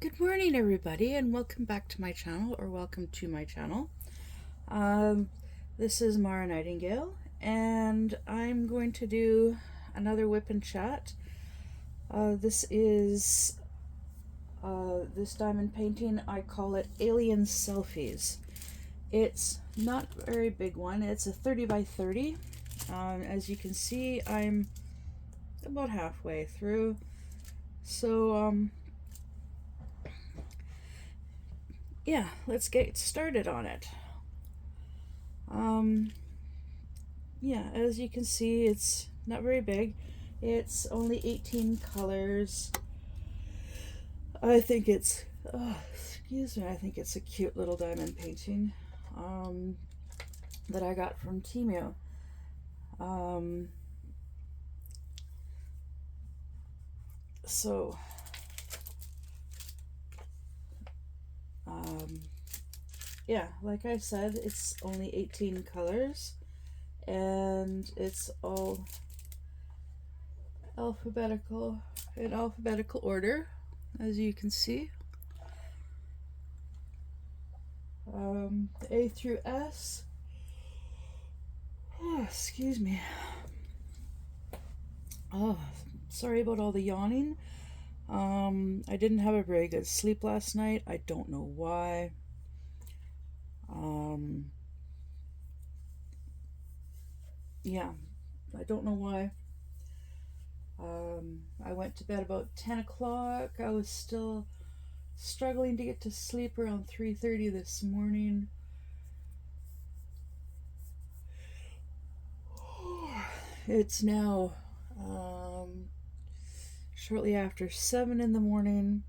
Good morning, everybody, and welcome back to my channel, or welcome to my channel. This is Mara Nightingale, and I'm going to do another WIP and chat. This is this diamond painting. I call it Alien Selfies. It's not a very big one. It's a 30 by 30. As you can see, I'm about halfway through. So, yeah, let's get started on it. Yeah, as you can see, it's not very big. It's only 18 colors. I think it's, excuse me, I think it's a cute little diamond painting that I got from Temu. So, yeah, like I said, it's only 18 colors, and it's all alphabetical, in alphabetical order, as you can see. A through S. Oh, excuse me. Oh, sorry about all the yawning. I didn't have a very good sleep last night. I don't know why. Yeah, I don't know why. I went to bed about 10 o'clock. I was still struggling to get to sleep around 3:30 this morning. It's now shortly after 7 in the morning.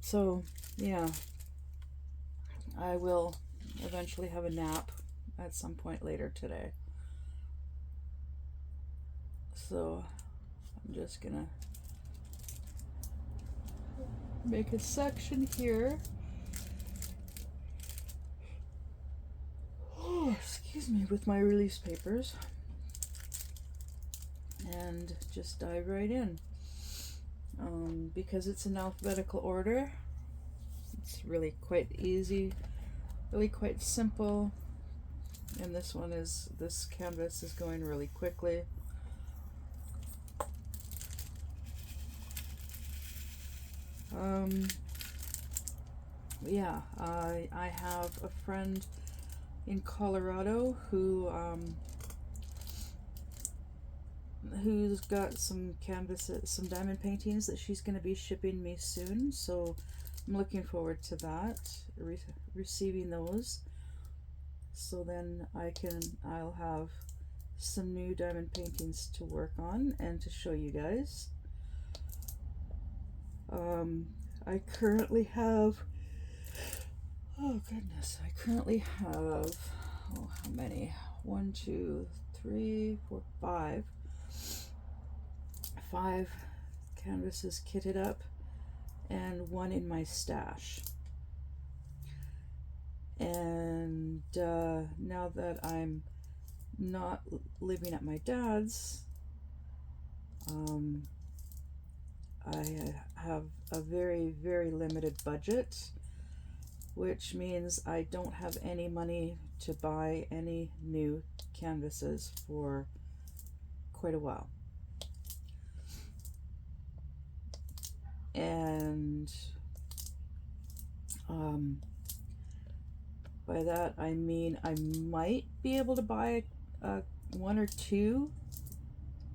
So, yeah, I will eventually have a nap at some point later today. So, I'm just gonna make a section here. Oh, excuse me, with my release papers. And just dive right in. Because it's in alphabetical order, it's really quite easy, really quite simple. And this canvas is going really quickly. Yeah, I have a friend in Colorado who's got some canvases, some diamond paintings that she's going to be shipping me soon. So I'm looking forward to that, receiving those. So then I'll have some new diamond paintings to work on and to show you guys. I currently have, oh goodness, how many? 1, 2, 3, 4, 5. 5 canvases kitted up and 1 in my stash. And now that I'm not living at my dad's, I have a very, very limited budget, which means I don't have any money to buy any new canvases for quite a while. And by that I mean I might be able to buy 1 or 2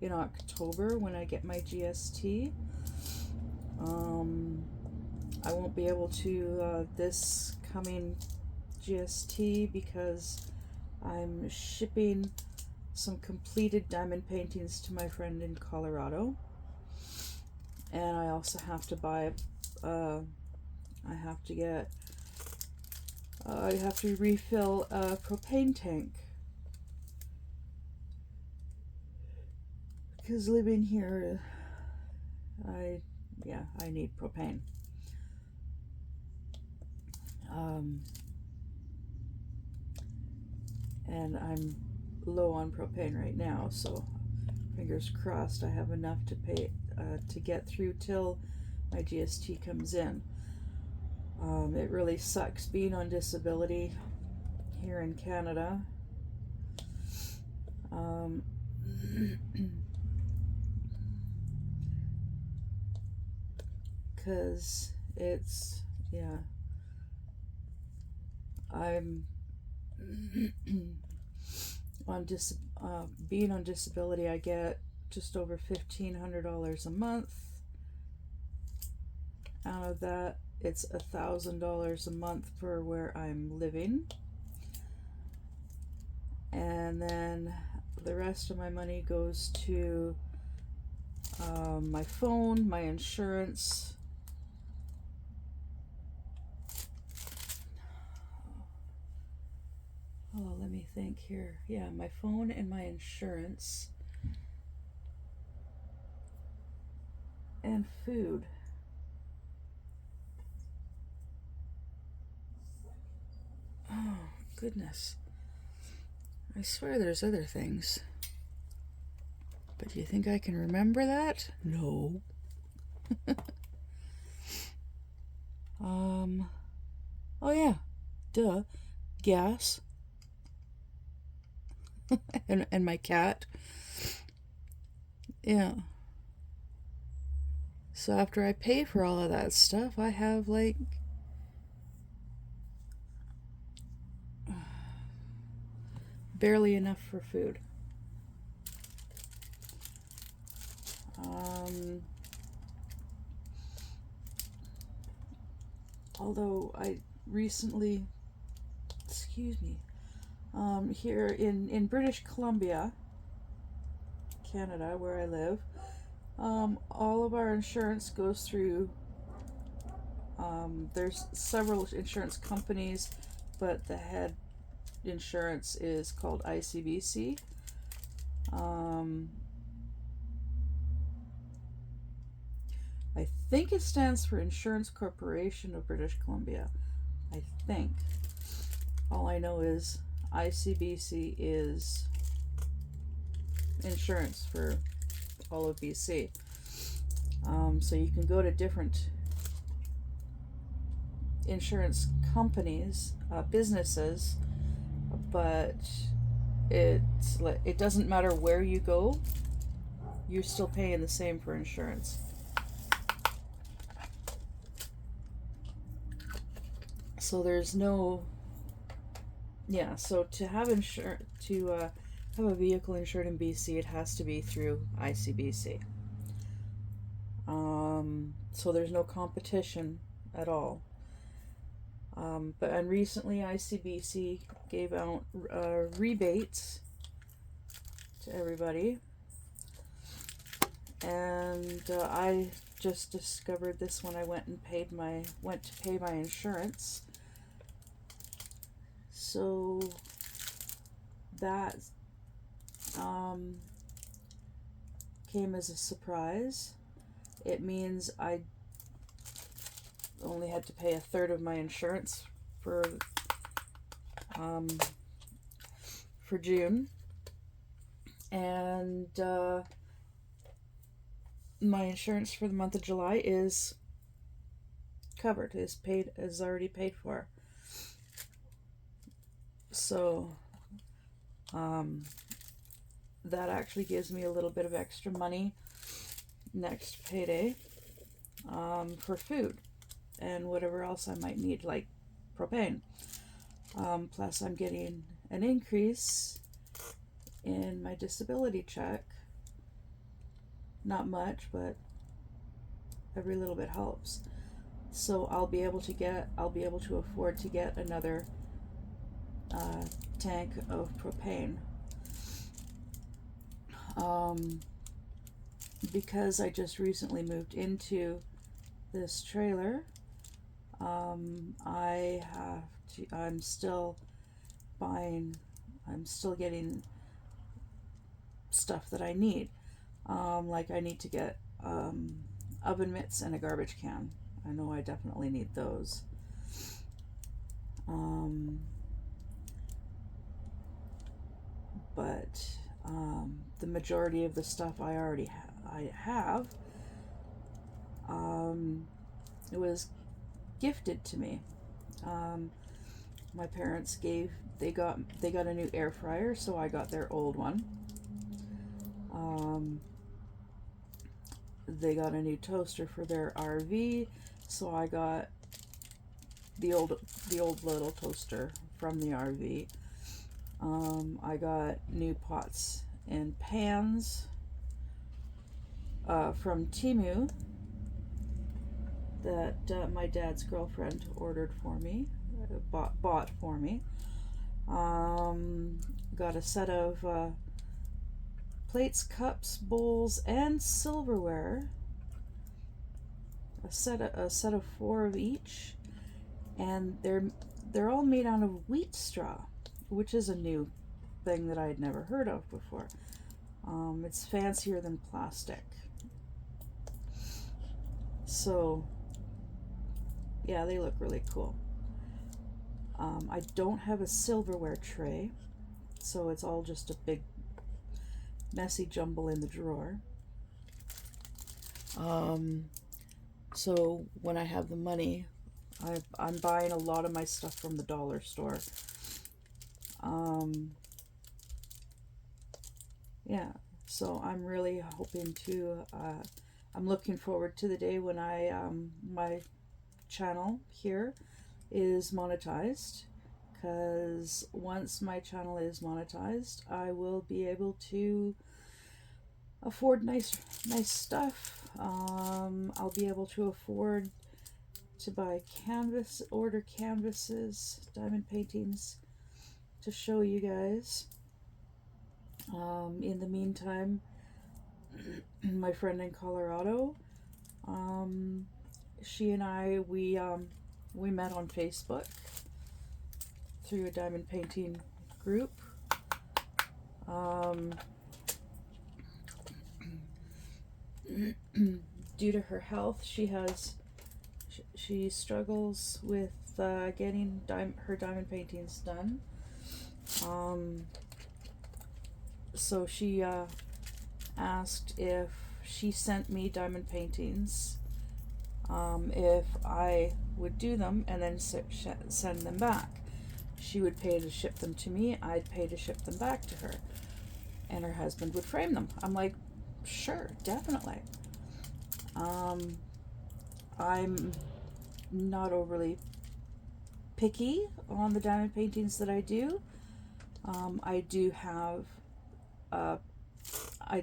in October when I get my GST. I won't be able to this coming GST because I'm shipping some completed diamond paintings to my friend in Colorado, and I also have to buy I have to refill a propane tank, because living here I need propane. And I'm low on propane right now, so fingers crossed I have enough to pay to get through till my GST comes in. It really sucks being on disability here in Canada. Because it's, yeah, I'm on being on disability, I get just over $1,500 a month. Out of that, it's $1,000 a month for where I'm living, and then the rest of my money goes to my phone, my insurance. Oh, let me think here. Yeah, my phone and my insurance and food. Oh, goodness. I swear there's other things. But do you think I can remember that? No. Oh yeah. Duh. Gas. and my cat. Yeah. So after I pay for all of that stuff, I have like barely enough for food. Although I recently, excuse me, here in British Columbia, Canada, where I live, all of our insurance goes through, there's several insurance companies, but the head insurance is called ICBC. I think it stands for Insurance Corporation of British Columbia. I think. All I know is ICBC is insurance for all of BC. So you can go to different insurance companies, businesses, but it doesn't matter where you go, you're still paying the same for insurance. So there's no, yeah. So to have have a vehicle insured in BC, it has to be through ICBC. So there's no competition at all. And recently ICBC gave out rebates to everybody, and I just discovered this when I went to pay my insurance. So that came as a surprise. It means I only had to pay a third of my insurance for June, and my insurance for the month of July is covered, is already paid for. So that actually gives me a little bit of extra money next payday for food and whatever else I might need, like propane. Plus I'm getting an increase in my disability check. Not much, but every little bit helps. So I'll be able to afford to get another tank of propane. Because I just recently moved into this trailer, I'm still getting stuff that I need. Like I need to get oven mitts and a garbage can. I know I definitely need those. But the majority of the stuff I already have. it was gifted to me. My parents they got a new air fryer, so I got their old one. They got a new toaster for their RV, so I got the old little toaster from the RV. I got new pots and pans from Temu that my dad's girlfriend ordered for me, bought for me. Got a set of plates, cups, bowls, and silverware. A set of 4 of each, and they're all made out of wheat straw, which is a new thing that I had never heard of before. It's fancier than plastic. So yeah, they look really cool. I don't have a silverware tray, so it's all just a big messy jumble in the drawer. So when I have the money, I'm buying a lot of my stuff from the dollar store. Yeah, so I'm really hoping to, I'm looking forward to the day when my channel here is monetized, because once my channel is monetized, I will be able to afford nice stuff. I'll be able to afford to buy order canvases, diamond paintings to show you guys. In the meantime, my friend in Colorado, she and I, we met on Facebook through a diamond painting group. Due to her health, she struggles with getting her diamond paintings done. So she asked if she sent me diamond paintings, if I would do them and then send them back. She would pay to ship them to me, I'd pay to ship them back to her, and her husband would frame them. I'm like, sure, definitely. I'm not overly picky on the diamond paintings that I do. I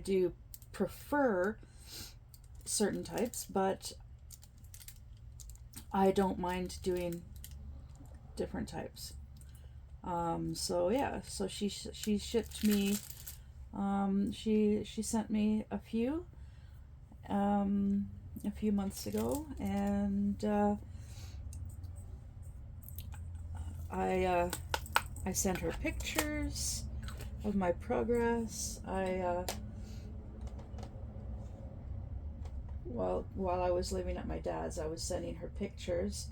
do prefer certain types, but I don't mind doing different types. So yeah, so she shipped me, she sent me a few months ago, and I sent her pictures of my progress. While I was living at my dad's, I was sending her pictures,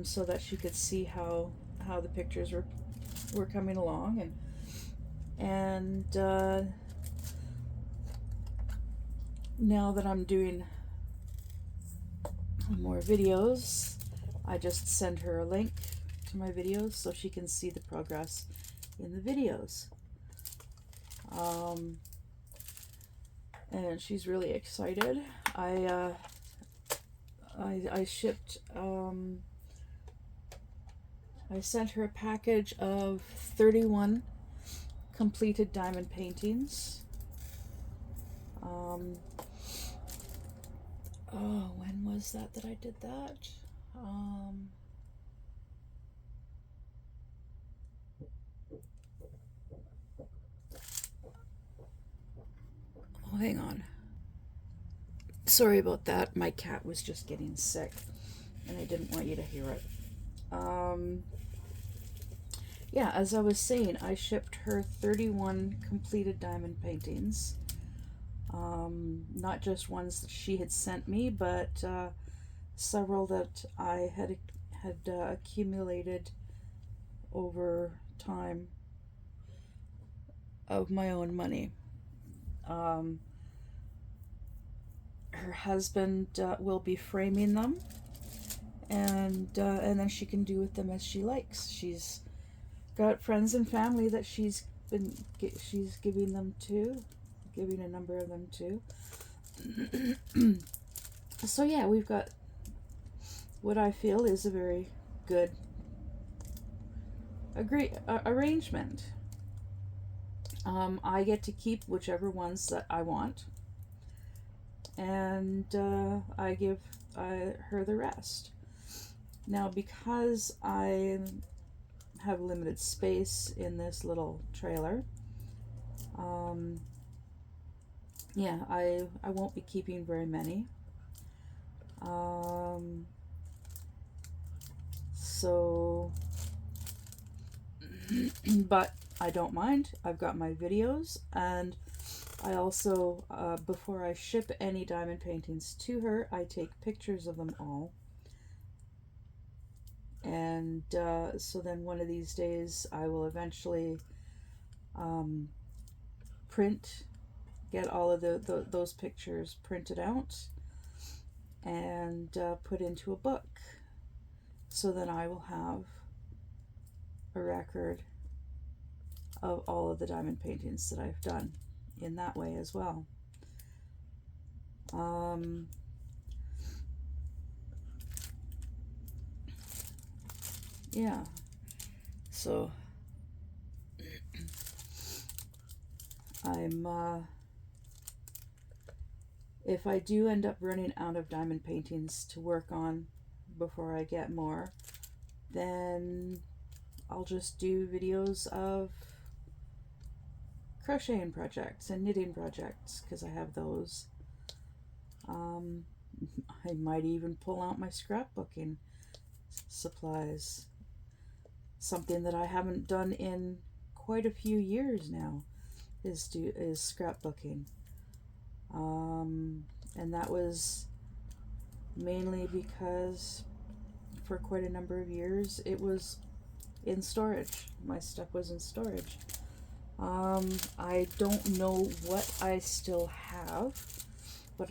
so that she could see how the pictures were coming along, and now that I'm doing more videos, I just send her a link to my videos so she can see the progress in the videos. And she's really excited. I shipped, I sent her a package of 31 completed diamond paintings. Oh, when was that I did that? Oh, hang on. Sorry about that. My cat was just getting sick, and I didn't want you to hear it. Yeah, as I was saying, I shipped her 31 completed diamond paintings. Not just ones that she had sent me, but several that I had accumulated over time of my own money. Her husband will be framing them, and then she can do with them as she likes. She's got friends and family that she's giving them to, giving a number of them to. So yeah, we've got what I feel is a very good arrangement. I get to keep whichever ones that I want, and I give her the rest. Now, because I have limited space in this little trailer, yeah, I won't be keeping very many. So, but I don't mind. I've got my videos, and I also, before I ship any diamond paintings to her, I take pictures of them all. And so then one of these days I will eventually get all of those pictures printed out and put into a book. So then I will have a record of all of the diamond paintings that I've done in that way as well. Yeah, so I'm if I do end up running out of diamond paintings to work on before I get more, then I'll just do videos of crocheting projects and knitting projects, because I have those. I might even pull out my scrapbooking supplies. Something that I haven't done in quite a few years now is scrapbooking. And that was mainly because for quite a number of years it was in storage. My stuff was in storage. I don't know what I still have, but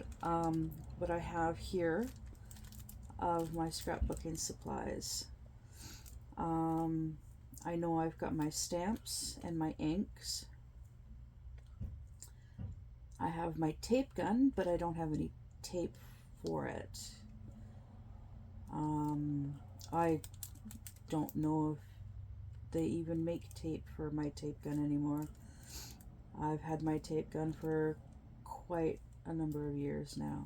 what I have here of my scrapbooking supplies. I know I've got my stamps and my inks. I have my tape gun, but I don't have any tape for it. I don't know if they even make tape for my tape gun anymore. I've had my tape gun for quite a number of years now.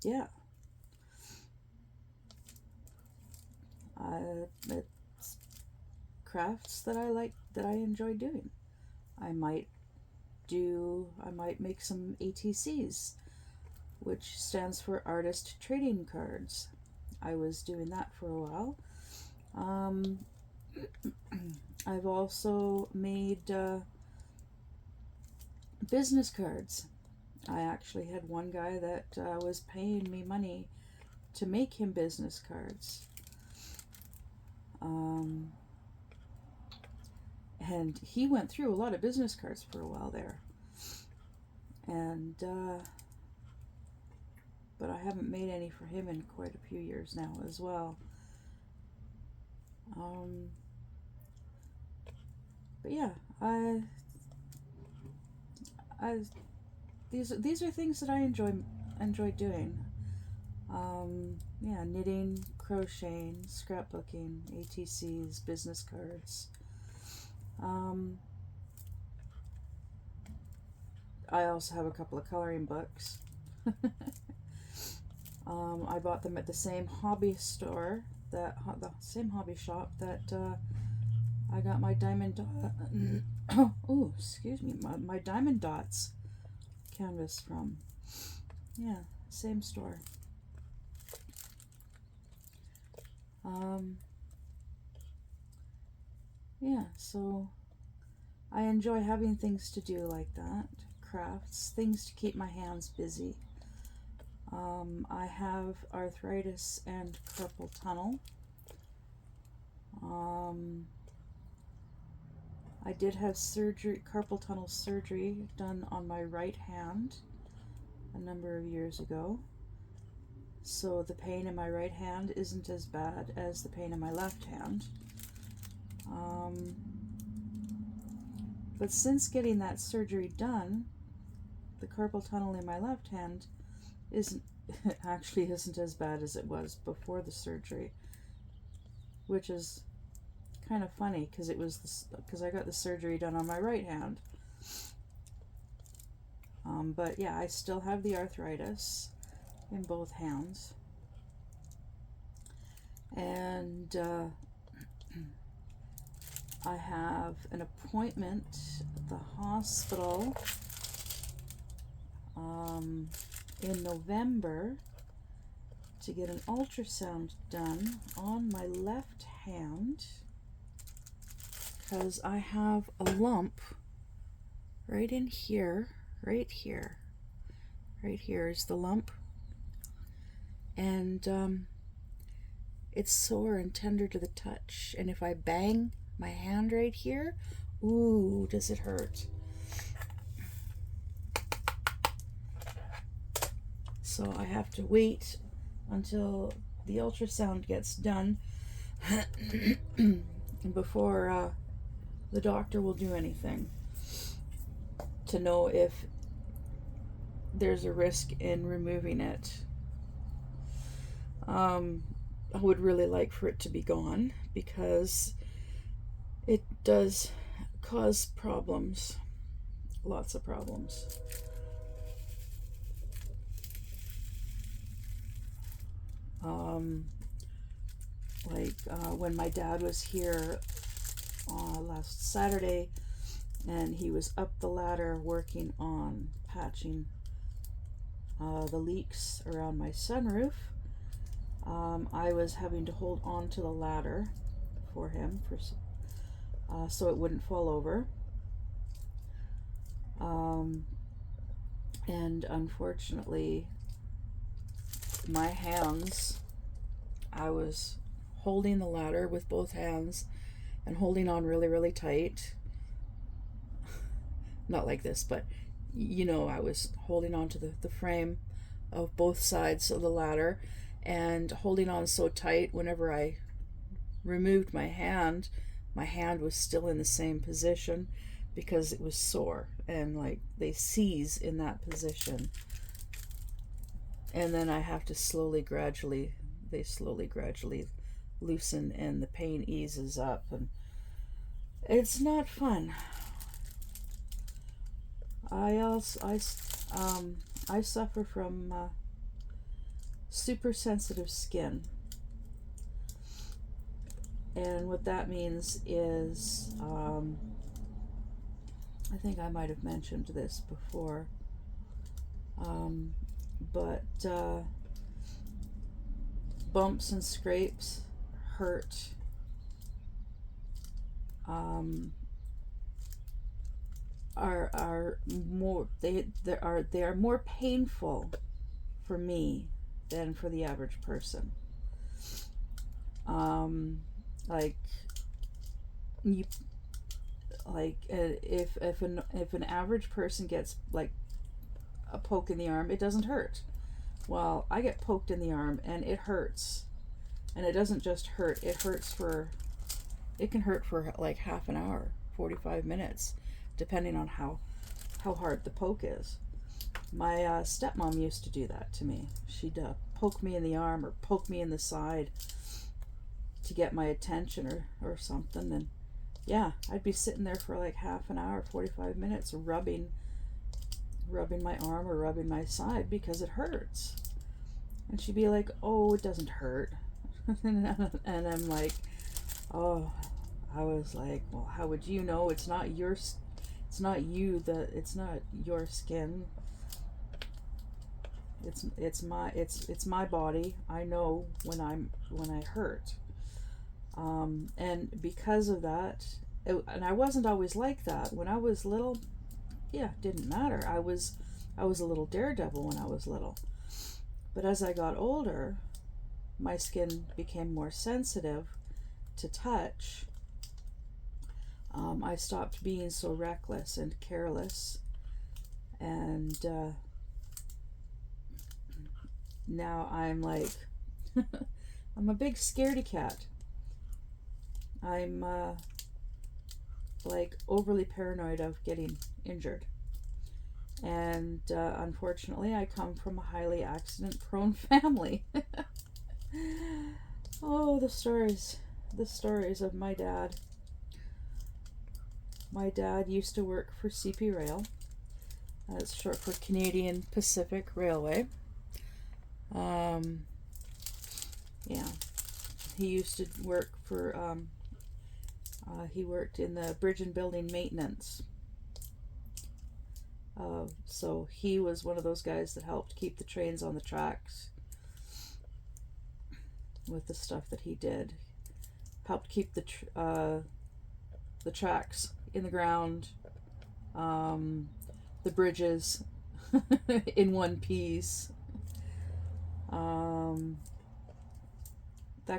Yeah. It's crafts that I like, that I enjoy doing. I might make some ATCs, which stands for Artist Trading Cards. I was doing that for a while. I've also made business cards. I actually had one guy that was paying me money to make him business cards. And he went through a lot of business cards for a while there. And but I haven't made any for him in quite a few years now as well. But yeah, these are things that I enjoy doing. Yeah, knitting, crocheting, scrapbooking, ATCs, business cards. I also have a couple of coloring books. I bought them at the same hobby store, the same hobby shop that I got my diamond oh, excuse me, my diamond dots canvas from. Yeah, same store. Yeah, so I enjoy having things to do like that, crafts, things to keep my hands busy. I have arthritis and carpal tunnel. I did have surgery, carpal tunnel surgery, done on my right hand a number of years ago. So the pain in my right hand isn't as bad as the pain in my left hand. But since getting that surgery done, the carpal tunnel in my left hand isn't as bad as it was before the surgery, which is kind of funny because I got the surgery done on my right hand. But yeah, I still have the arthritis in both hands, and I have an appointment at the hospital in November to get an ultrasound done on my left hand because I have a lump right in here, right here is the lump, and it's sore and tender to the touch, and if I bang my hand right here, ooh, does it hurt. So I have to wait until the ultrasound gets done before the doctor will do anything to know if there's a risk in removing it. I would really like for it to be gone because it does cause problems, lots of problems. When my dad was here last Saturday, and he was up the ladder working on patching the leaks around my sunroof. I was having to hold on to the ladder for him so it wouldn't fall over. And unfortunately, my hands, I was holding the ladder with both hands and holding on really, really tight. Not like this, but I was holding on to the frame of both sides of the ladder and holding on so tight. Whenever I removed my hand was still in the same position because it was sore, and like they seize in that position. And then I have to slowly gradually loosen, and the pain eases up, and it's not fun. I suffer from super sensitive skin, and what that means is I think I might have mentioned this before, but bumps and scrapes hurt. Are more they are more painful for me than for the average person. If an average person gets like a poke in the arm, it doesn't hurt. Well, I get poked in the arm and it hurts, and it doesn't just hurt. It can hurt for like half an hour, 45 minutes, depending on how hard the poke is. My stepmom used to do that to me. She'd poke me in the arm or poke me in the side to get my attention or something, and yeah, I'd be sitting there for like half an hour, 45 minutes, rubbing my arm or rubbing my side because it hurts. And she'd be like, "Oh, it doesn't hurt." And I'm like, oh, I was like, well, how would you know? It's not you, it's not your skin. It's my body. I know when I hurt. And because of that, and I wasn't always like that. When I was little, yeah, it didn't matter. I was a little daredevil when I was little. But as I got older, my skin became more sensitive to touch. I stopped being so reckless and careless, and now I'm like, I'm a big scaredy cat. I'm like overly paranoid of getting injured. And unfortunately, I come from a highly accident-prone family. Oh, the stories of my dad. My dad used to work for CP Rail. That's short for Canadian Pacific Railway. Yeah, he used to work for, he worked in the bridge and building maintenance. So he was one of those guys that helped keep the trains on the tracks with the stuff that he did. Helped keep the tracks in the ground, the bridges in one piece, that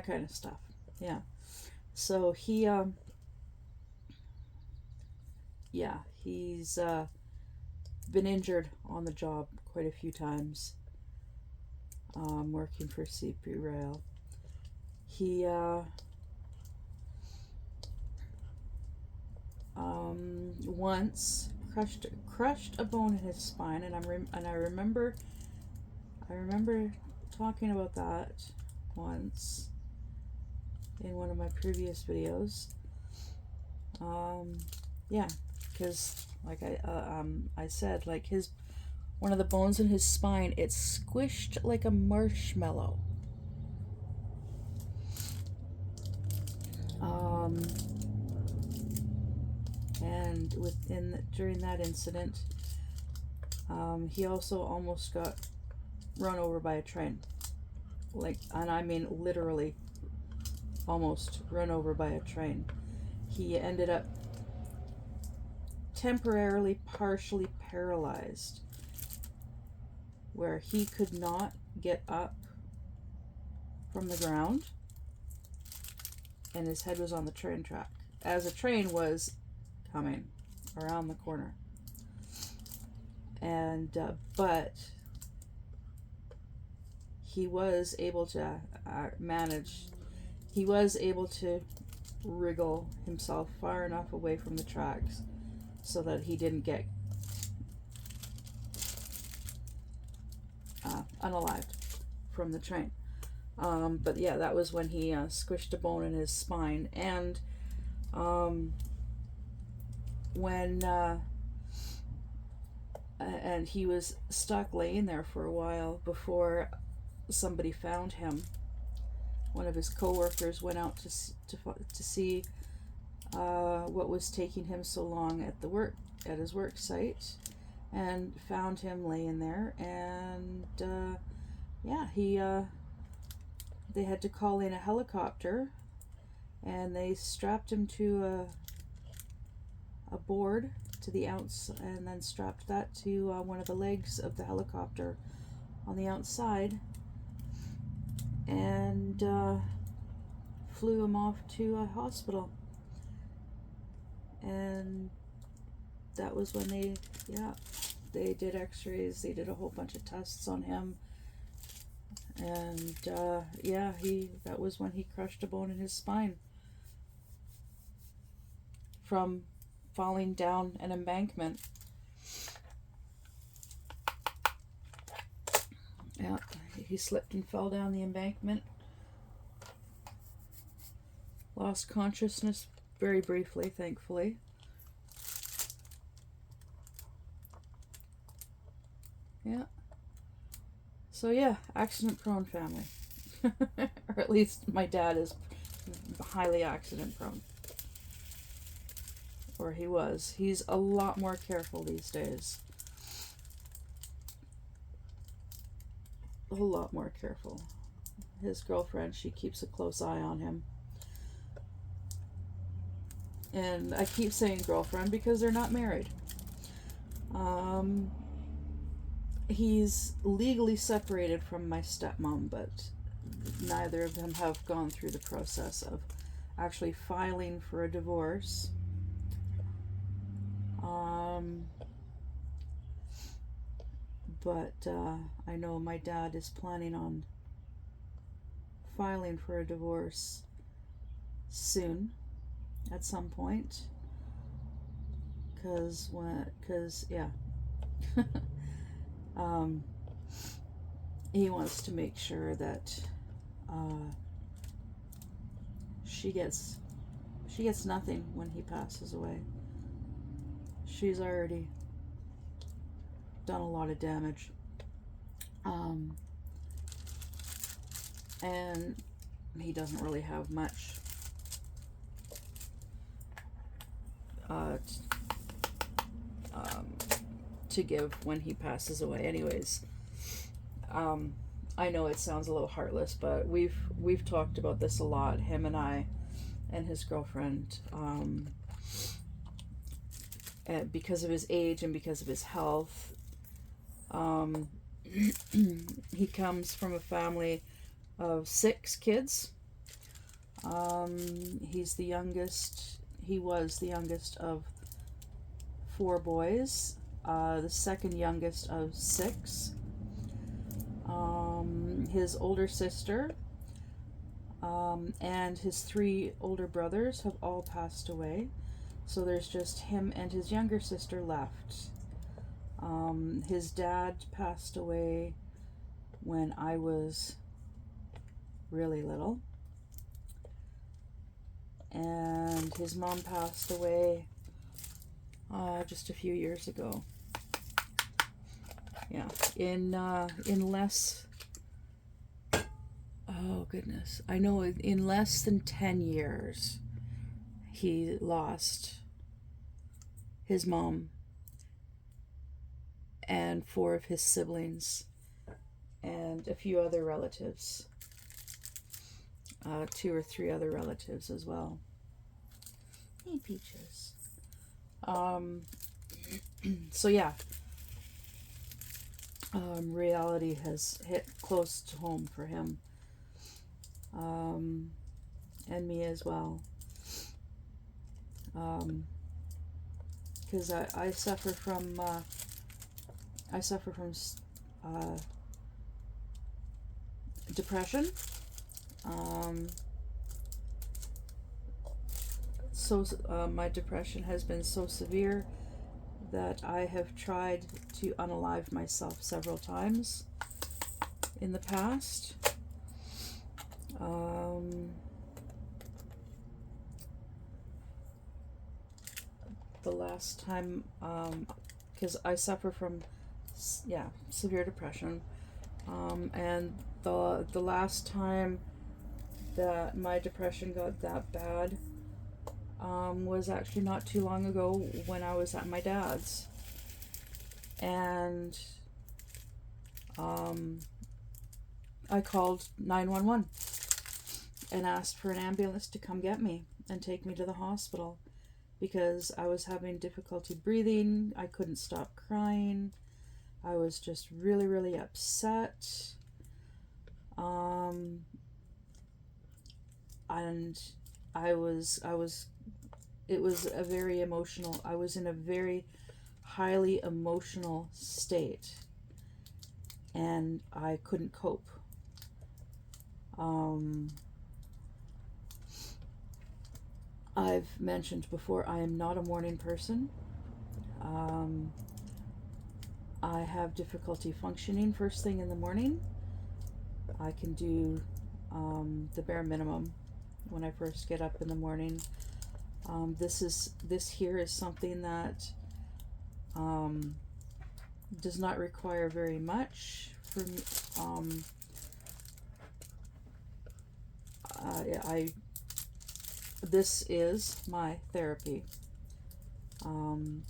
kind of stuff. Yeah. So he, yeah, he's been injured on the job quite a few times, working for CP Rail. He once crushed a bone in his spine, and I remember talking about that once in one of my previous videos. Yeah, because like I said, like one of the bones in his spine, it's squished like a marshmallow. And during that incident, he also almost got run over by a train. Like, and I mean literally almost run over by a train. He ended up temporarily partially paralyzed, where he could not get up from the ground, and his head was on the train track as a train was coming around the corner. And but he was able to he was able to wriggle himself far enough away from the tracks so that he didn't get unalived from the train. But yeah, that was when he squished a bone in his spine. And and he was stuck laying there for a while before somebody found him. One of his co-workers went out to see what was taking him so long at his work site, and found him laying there. And yeah, they had to call in a helicopter, and they strapped him to a board to the outside, and then strapped that to one of the legs of the helicopter on the outside, and flew him off to a hospital. And that was when they did x-rays, they did a whole bunch of tests on him. And that was when he crushed a bone in his spine from falling down an embankment. Yeah, he slipped and fell down the embankment. Lost consciousness very briefly, thankfully. Yeah. So yeah, accident-prone family. Or at least my dad is highly accident-prone. Or he was. He's a lot more careful these days. A lot more careful. His girlfriend, she keeps a close eye on him. And I keep saying girlfriend because they're not married. He's legally separated from my stepmom, but neither of them have gone through the process of actually filing for a divorce. But I know my dad is planning on filing for a divorce soon, at some point, cause yeah, he wants to make sure that she gets nothing when he passes away. She's already done a lot of damage, and he doesn't really have much to give when he passes away. Anyways, I know it sounds a little heartless, but we've talked about this a lot, him and I and his girlfriend, and because of his age and because of his health. He comes from a family of 6 kids. He's the youngest. He was the youngest of 4 boys, the second youngest of 6. His older sister and his 3 older brothers have all passed away, so there's just him and his younger sister left. His dad passed away when I was really little, and his mom passed away just a few years ago. Yeah, in less, oh goodness, I know in less than 10 years he lost his mom and 4 of his siblings and a few other relatives, 2 or 3 other relatives as well. Hey, Peaches. So yeah, reality has hit close to home for him, and me as well, because I suffer from depression. My depression has been so severe that I have tried to unalive myself several times in the past. The last time, because I suffer from severe depression, and the last time that my depression got that bad was actually not too long ago when I was at my dad's, and I called 911 and asked for an ambulance to come get me and take me to the hospital because I was having difficulty breathing. I couldn't stop crying. I was just really, really upset. And it was a very emotional, I was in a very highly emotional state, and I couldn't cope. I've mentioned before, I am not a morning person. I have difficulty functioning first thing in the morning. I can do the bare minimum when I first get up in the morning. This here is something that does not require very much for me. This is my therapy.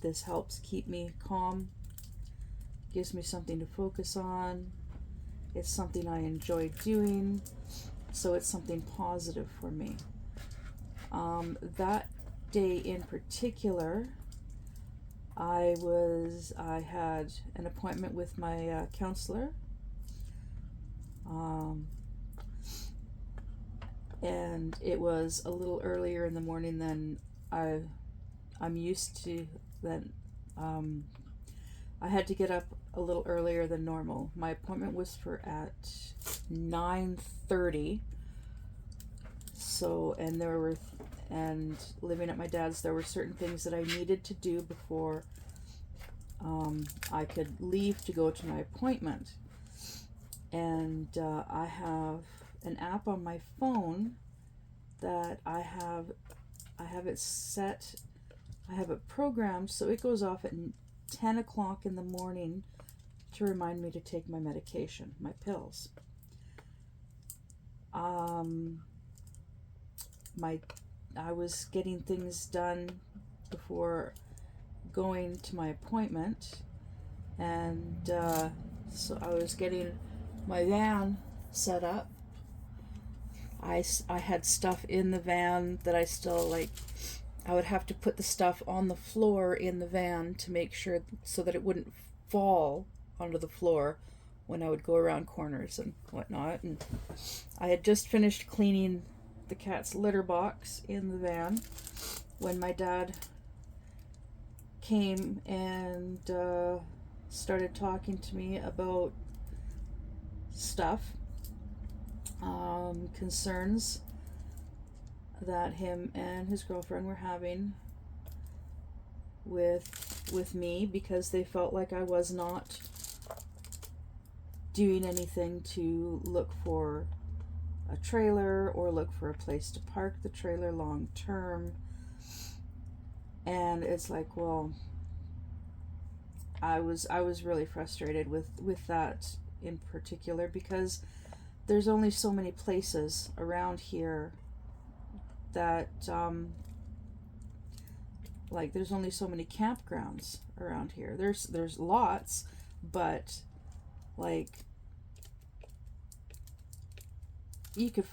This helps keep me calm, gives me something to focus on. It's something I enjoy doing, so it's something positive for me. That day in particular, I had an appointment with my counselor, and it was a little earlier in the morning than I'm used to, than I had to get up a little earlier than normal. My appointment was for at 9:30. So, and living at my dad's, there were certain things that I needed to do before I could leave to go to my appointment. And I have an app on my phone that I have it set, I have it programmed so it goes off at 10 o'clock in the morning to remind me to take my medication, my pills. I was getting things done before going to my appointment, and so I was getting my van set up. I had stuff in the van that I still like. I would have to put the stuff on the floor in the van to make sure so that it wouldn't fall onto the floor when I would go around corners and whatnot. And I had just finished cleaning the cat's litter box in the van when my dad came and started talking to me about stuff, concerns that him and his girlfriend were having with me, because they felt like I was not doing anything to look for a trailer or look for a place to park the trailer long term. And it's like, well, I was really frustrated with that in particular, because there's only so many places around here that like there's only so many campgrounds around here. There's lots, but like you can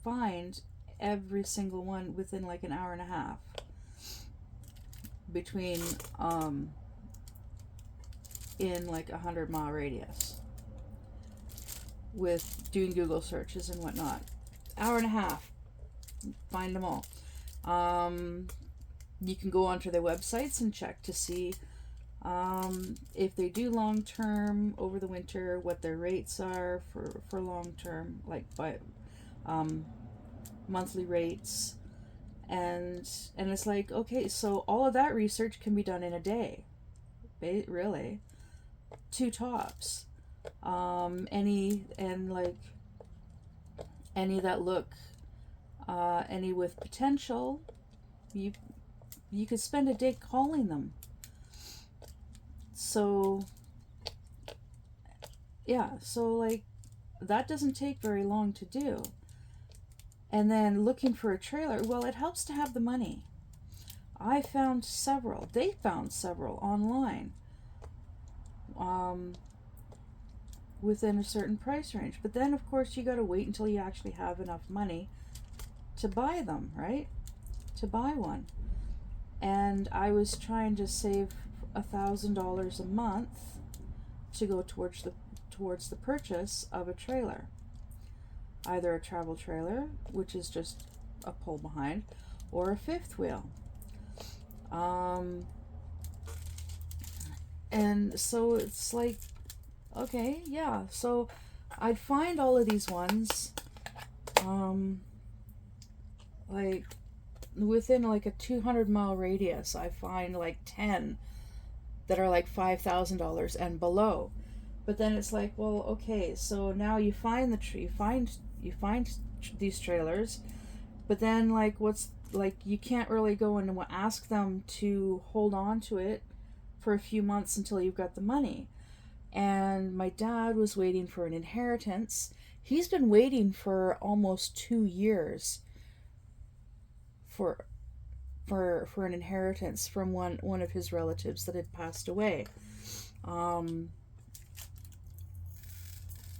find every single one within like an hour and a half between in like 100-mile radius with doing Google searches and whatnot. Hour and a half, find them all. You can go onto their websites and check to see if they do long term over the winter, what their rates are for long term, like by monthly rates, and it's like, okay, so all of that research can be done in a day, really, 2 tops. Any that look, any with potential, you could spend a day calling them. So yeah, so like that doesn't take very long to do. And then looking for a trailer, well, it helps to have the money. I found several. They found several online within a certain price range. But then, of course, you got to wait until you actually have enough money to buy them, right? To buy one. And I was trying to save $1,000 a month to go towards the purchase of a trailer. Either a travel trailer, which is just a pull behind, or a fifth wheel. And so it's like, okay, yeah, so I'd find all of these ones like within like a 200-mile radius. I find like 10 that are like $5,000 and below. But then it's like, well, okay, so now you find you find these trailers, but then like what's like, you can't really go and ask them to hold on to it for a few months until you've got the money. And my dad was waiting for an inheritance. He's been waiting for almost 2 years for an inheritance from one of his relatives that had passed away.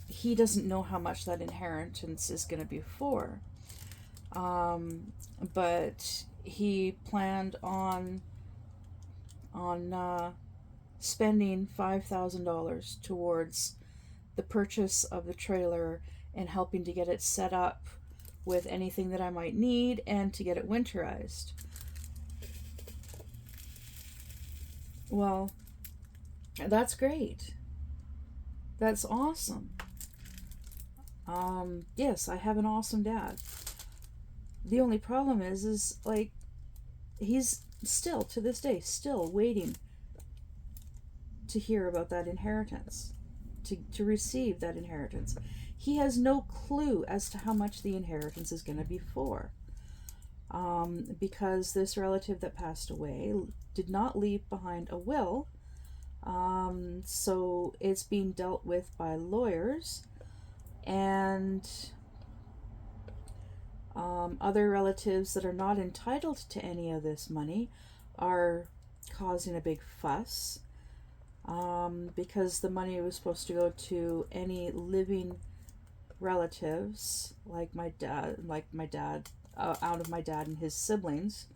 He doesn't know how much that inheritance is going to be for. But he planned on spending $5,000 towards the purchase of the trailer and helping to get it set up with anything that I might need and to get it winterized. Well, that's great. That's awesome. Yes, I have an awesome dad. The only problem is like, he's still, to this day, still waiting to hear about that inheritance, to receive that inheritance. He has no clue as to how much the inheritance is going to be for. Because this relative that passed away did not leave behind a will. So it's being dealt with by lawyers, and other relatives that are not entitled to any of this money are causing a big fuss, because the money was supposed to go to any living relatives, like my dad, out of my dad and his siblings.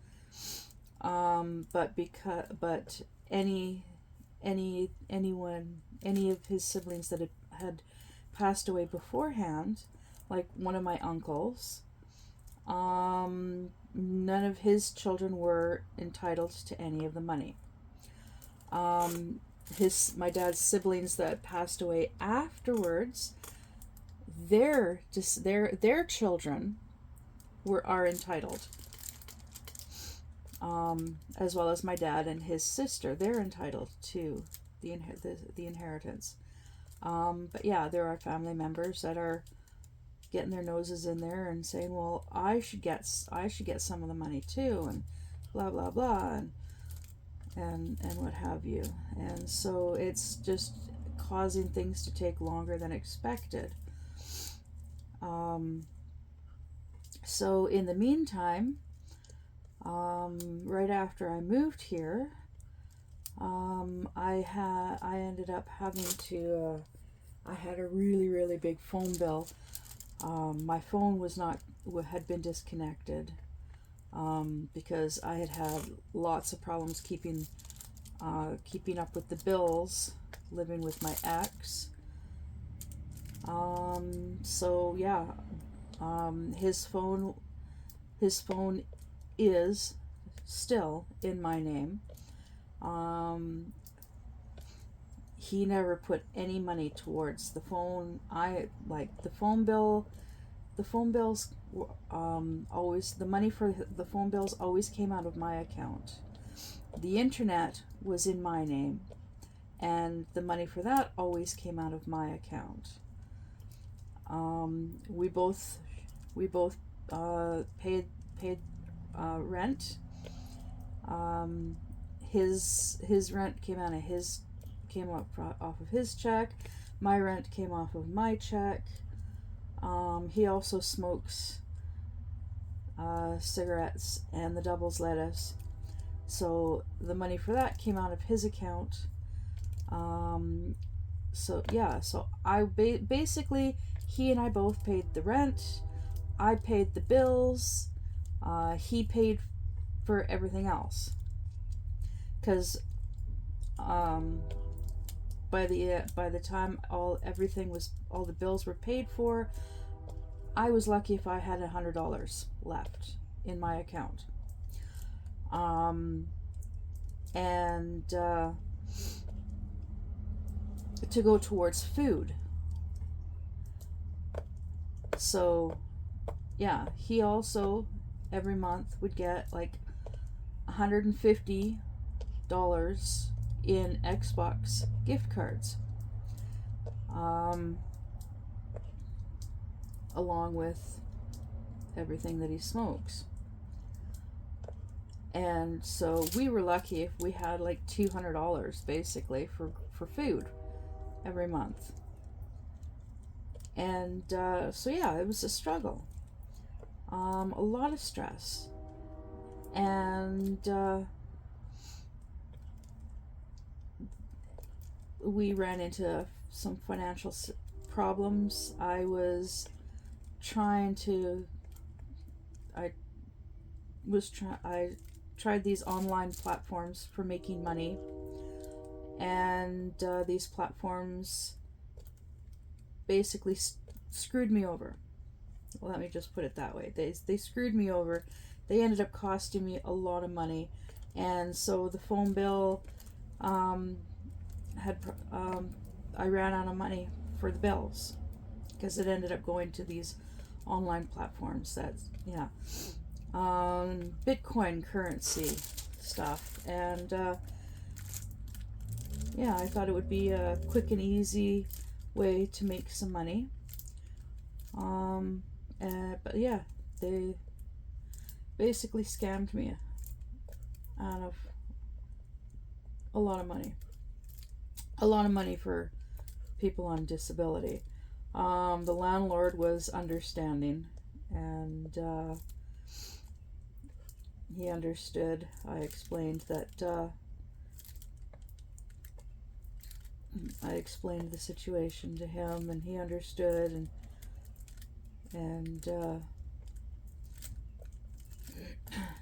But any of his siblings that had passed away beforehand, like one of my uncles, none of his children were entitled to any of the money. My dad's siblings that passed away afterwards, their children are entitled, as well as my dad and his sister. They're entitled to the inheritance. But yeah, there are family members that are getting their noses in there and saying, "Well, I should get some of the money too," and blah blah blah, and what have you. And so it's just causing things to take longer than expected. So in the meantime, right after I moved here, I ended up having to. I had a really big phone bill. My phone had been disconnected, because I had lots of problems keeping up with the bills, living with my ex. So yeah, his phone is still in my name. He never put any money towards the phone. The phone bill. The phone bills always, the money for the phone bills always came out of my account. The internet was in my name, and the money for that always came out of my account. We both paid rent. His rent came off of his check. My rent came off of my check. He also smokes cigarettes and the doubles lettuce, so the money for that came out of his account. So I basically, he and I both paid the rent. I paid the bills. He paid for everything else, because by the time all the bills were paid for, I was lucky if I had $100 left in my account. And to go towards food. So yeah, he also every month would get like $150 in Xbox gift cards, along with everything that he smokes. And so we were lucky if we had like $200 basically for food every month. And so yeah, it was a struggle, a lot of stress, and we ran into some financial problems. I tried these online platforms for making money, and these platforms basically screwed me over. Well, let me just put it that way. They screwed me over. They ended up costing me a lot of money, and so the phone bill um, had I ran out of money for the bills because it ended up going to these online platforms that, yeah, Bitcoin currency stuff. And yeah, I thought it would be a quick and easy way to make some money. But yeah, they basically scammed me out of a lot of money. A lot of money for people on disability. The landlord was understanding, and he understood. I explained that I explained the situation to him, and he understood, and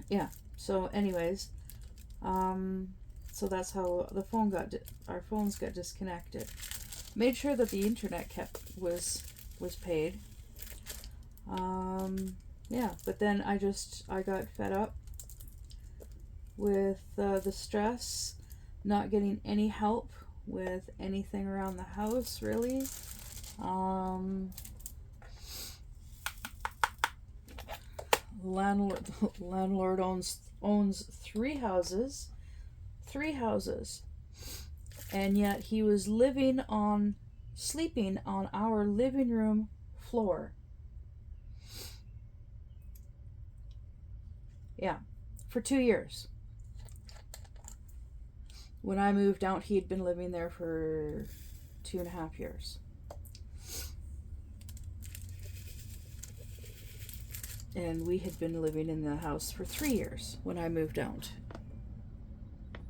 yeah. So, anyways, so that's how the phone our phones got disconnected. Made sure that the internet was paid. Yeah, but then I got fed up with the stress, not getting any help with anything around the house, really. Landlord owns three houses, and yet he was sleeping on our living room floor. Yeah, for 2 years. When I moved out, he had been living there for 2.5 years. And we had been living in the house for 3 years when I moved out.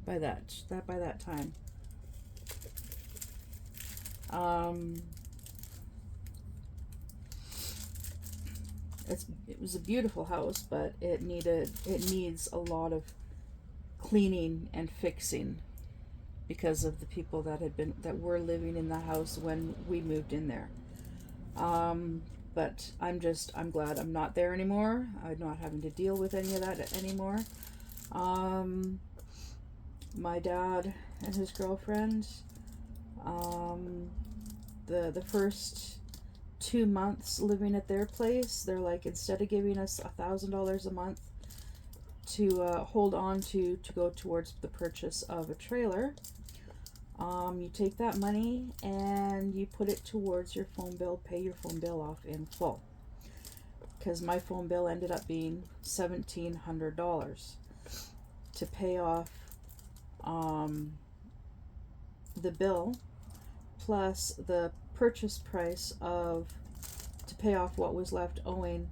By that time. It was a beautiful house, but it needs a lot of cleaning and fixing because of the people that were living in the house when we moved in there. But I'm glad I'm not there anymore. I'm not having to deal with any of that anymore. My dad and his girlfriend, the first 2 months living at their place, they're like, instead of giving us $1,000 a month to hold on to go towards the purchase of a trailer, you take that money and you put it towards your phone bill, pay your phone bill off in full. Because my phone bill ended up being $1,700 to pay off the bill, plus the purchase price to pay off what was left owing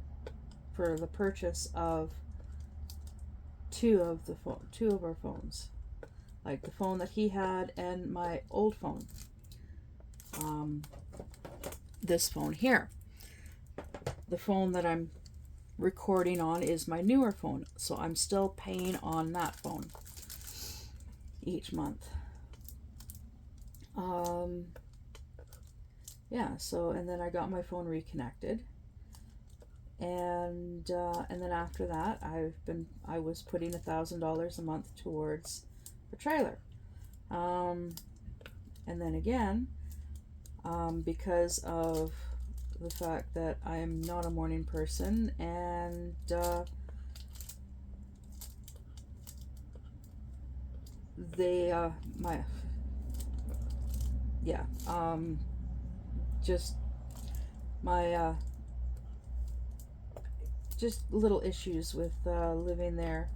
for the purchase of two of our phones, like the phone that he had and my old phone. This phone here, the phone that I'm recording on, is my newer phone, so I'm still paying on that phone each month. Yeah, so, and then I got my phone reconnected, and then after that I was putting $1,000 a month towards a trailer, and then again, because of the fact that I'm not a morning person, and just my just little issues with living there.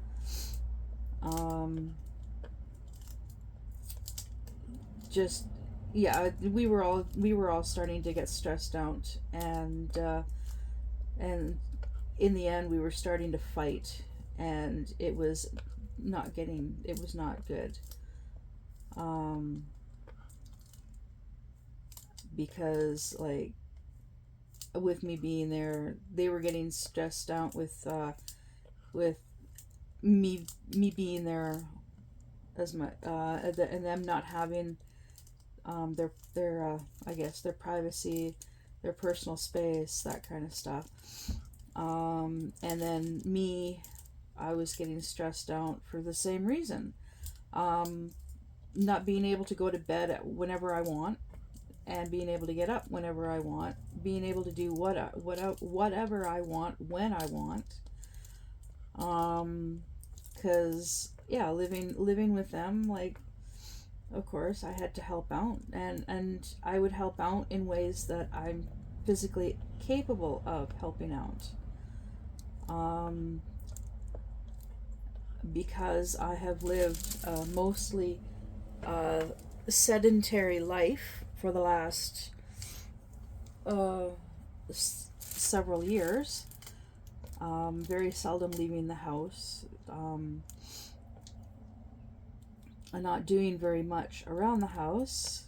Just, yeah, we were all starting to get stressed out, and in the end we were starting to fight, and it was not good. Because, like, with me being there, they were getting stressed out with me being there as my and them not having their I guess their privacy, their personal space, that kind of stuff. And then I was getting stressed out for the same reason. not being able to go to bed whenever I want, and being able to get up whenever I want, being able to do whatever I want when I want. Because yeah, living with them, like, of course I had to help out, and I would help out in ways that I'm physically capable of helping out. Because I have lived mostly sedentary life for the last several years, very seldom leaving the house, and not doing very much around the house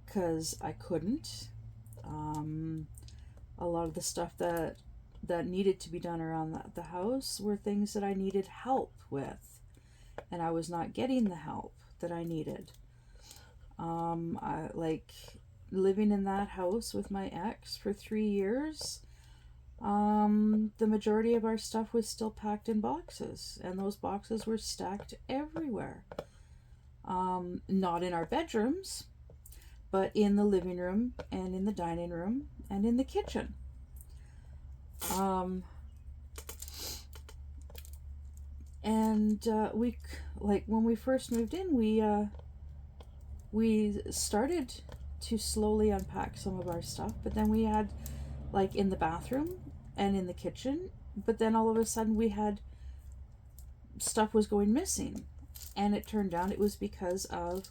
because I couldn't. A lot of the stuff that needed to be done around the house were things that I needed help with, and I was not getting the help that I needed. I like living in that house with my ex for 3 years. The majority of our stuff was still packed in boxes, and those boxes were stacked everywhere. Not in our bedrooms, but in the living room and in the dining room and in the kitchen. And we, like, when we first moved in, we started to slowly unpack some of our stuff, but then we had, like, in the bathroom and in the kitchen, but then all of a sudden we had stuff was going missing, and it turned out it was because of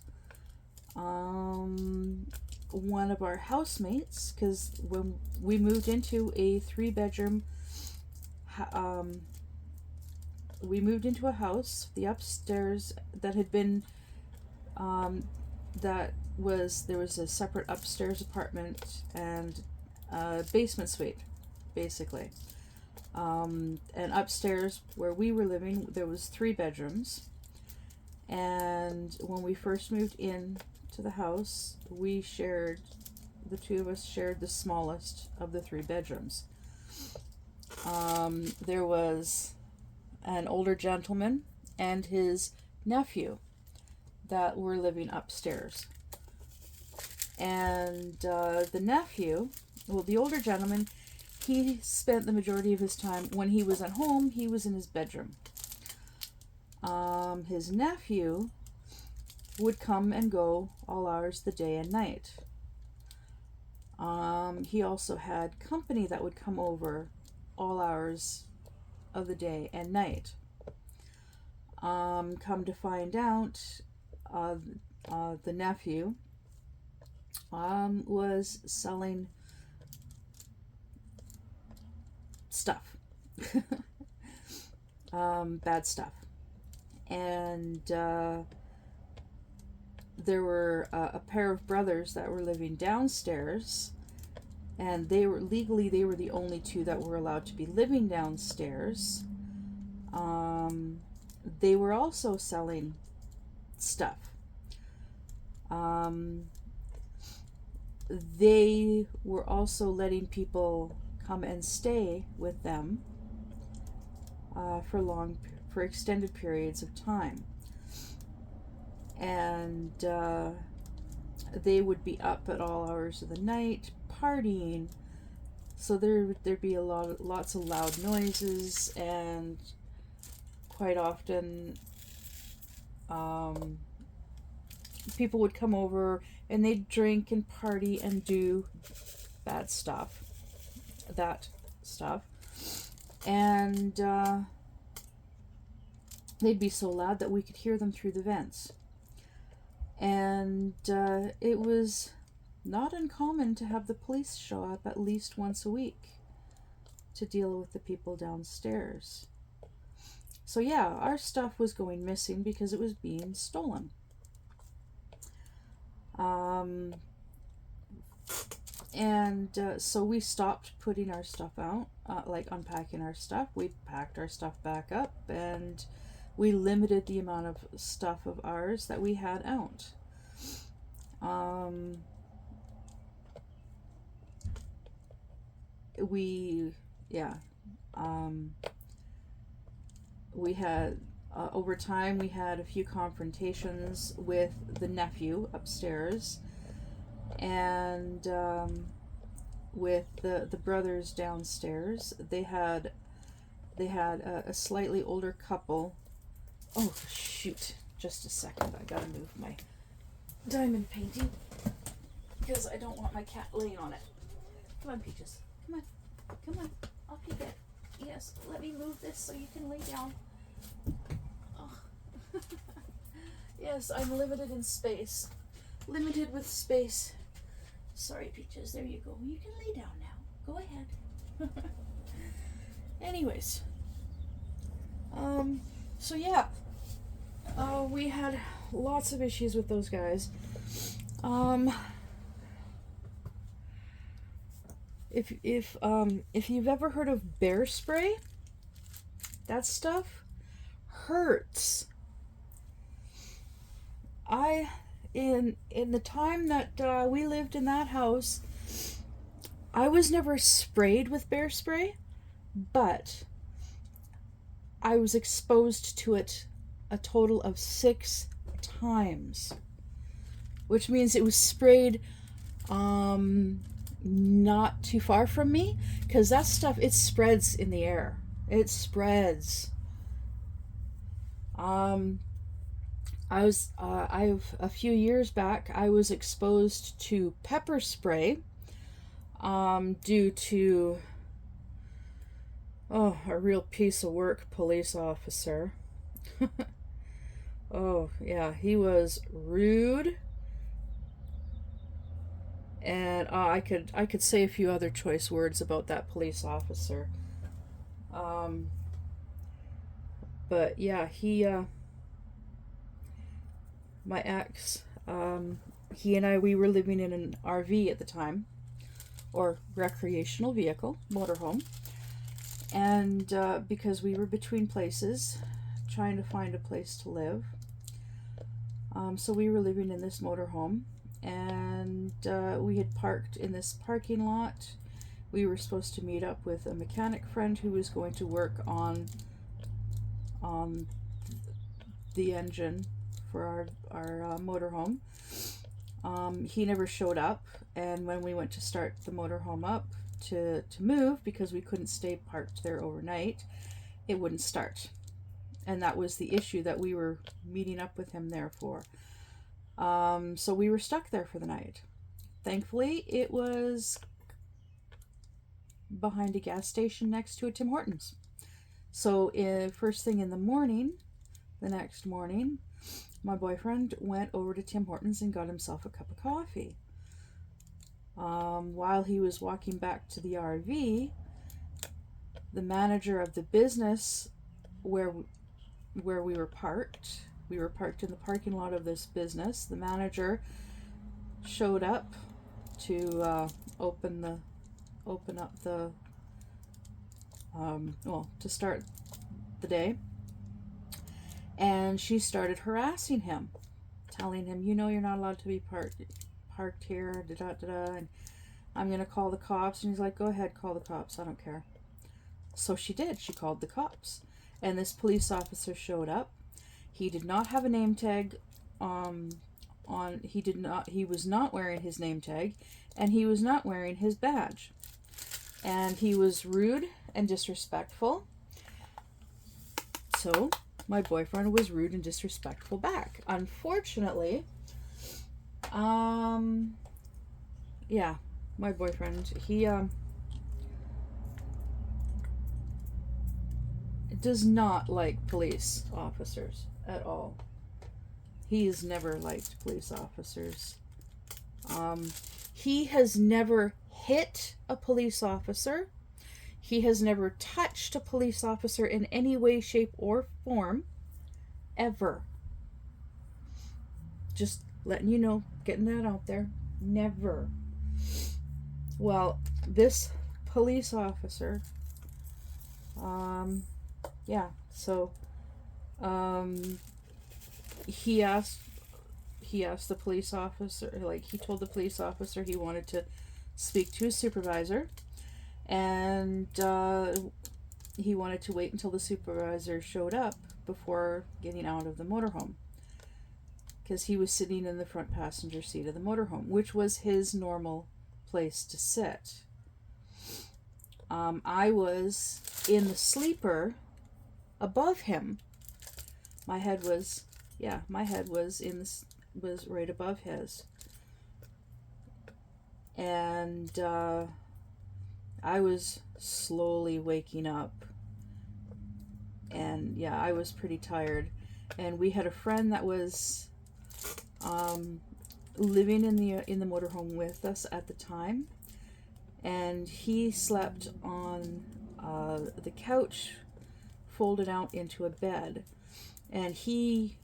one of our housemates, because when we moved into a 3-bedroom, we moved into a house, the upstairs that had been, there was a separate upstairs apartment and a basement suite, basically. And upstairs where we were living, there was 3 bedrooms. And when we first moved in to the house, the 2 of us shared the smallest of the 3 bedrooms. There was an older gentleman and his nephew that were living upstairs. And the nephew, well, the older gentleman, he spent the majority of his time, when he was at home, he was in his bedroom. His nephew would come and go all hours of the day and night. He also had company that would come over all hours of the day and night. Come to find out, the nephew was selling stuff. Bad stuff. And there were a pair of brothers that were living downstairs, and they were the only 2 that were allowed to be living downstairs. They were also selling stuff. They were also letting people come and stay with them for extended periods of time. And they would be up at all hours of the night partying, so there'd be lots of loud noises, and quite often people would come over and they'd drink and party and do bad stuff, and they'd be so loud that we could hear them through the vents. And it was not uncommon to have the police show up at least once a week to deal with the people downstairs. So yeah, our stuff was going missing because it was being stolen. So we stopped putting our stuff out, like unpacking our stuff. We packed our stuff back up, and we limited the amount of stuff of ours that we had out. We had Over time, we had a few confrontations with the nephew upstairs, and with the brothers downstairs. They had a slightly older couple. Oh shoot! Just a second. I gotta move my diamond painting because I don't want my cat laying on it. Come on, Peaches. Come on. Come on. Up you get. Yes. Let me move this so you can lay down. Oh. Yes, I'm limited in space. Limited with space. Sorry, Peaches. There you go. You can lay down now. Go ahead. Anyways. So yeah. We had lots of issues with those guys. If you've ever heard of bear spray, that stuff hurts. In the time that we lived in that house, I was never sprayed with bear spray, but I was exposed to it a total of 6 times, which means it was sprayed not too far from me, because that stuff, it spreads in the air. It spreads. A few years back, I was exposed to pepper spray due to a real piece of work police officer. Oh yeah, he was rude, and I could say a few other choice words about that police officer. But yeah, my ex, he and I, we were living in an RV at the time, or recreational vehicle, motorhome, and because we were between places, trying to find a place to live, so we were living in this motorhome, and we had parked in this parking lot. We were supposed to meet up with a mechanic friend who was going to work on the engine for our motorhome. He never showed up, and when we went to start the motorhome up to move, because we couldn't stay parked there overnight, it wouldn't start. And that was the issue that we were meeting up with him there for. So we were stuck there for the night. Thankfully, it was behind a gas station next to a Tim Hortons. So first thing in the morning, the next morning, my boyfriend went over to Tim Hortons and got himself a cup of coffee. While he was walking back to the RV, the manager of the business where we were parked in the parking lot of this business, the manager showed up to open up the to start the day, and she started harassing him, telling him, you're not allowed to be parked here, and I'm gonna call the cops. And he's like, go ahead, call the cops, I don't care. So she did. She called the cops, and this police officer showed up. He did not have a name tag on. He was not wearing his name tag, and he was not wearing his badge, and he was rude and disrespectful. So my boyfriend was rude and disrespectful back. Unfortunately, yeah, my boyfriend, he does not like police officers at all. He's never liked police officers. He has never hit a police officer. He has never touched a police officer in any way, shape, or form, ever. Just letting you know, getting that out there. Never. Well, this police officer, so he asked the police officer, he told the police officer he wanted to speak to his supervisor, and he wanted to wait until the supervisor showed up before getting out of the motorhome, because he was sitting in the front passenger seat of the motorhome, which was his normal place to sit. I was in the sleeper above him. My head was was right above his. And I was slowly waking up. And yeah, I was pretty tired. And we had a friend that was living in the motorhome with us at the time, and he slept on the couch folded out into a bed, and he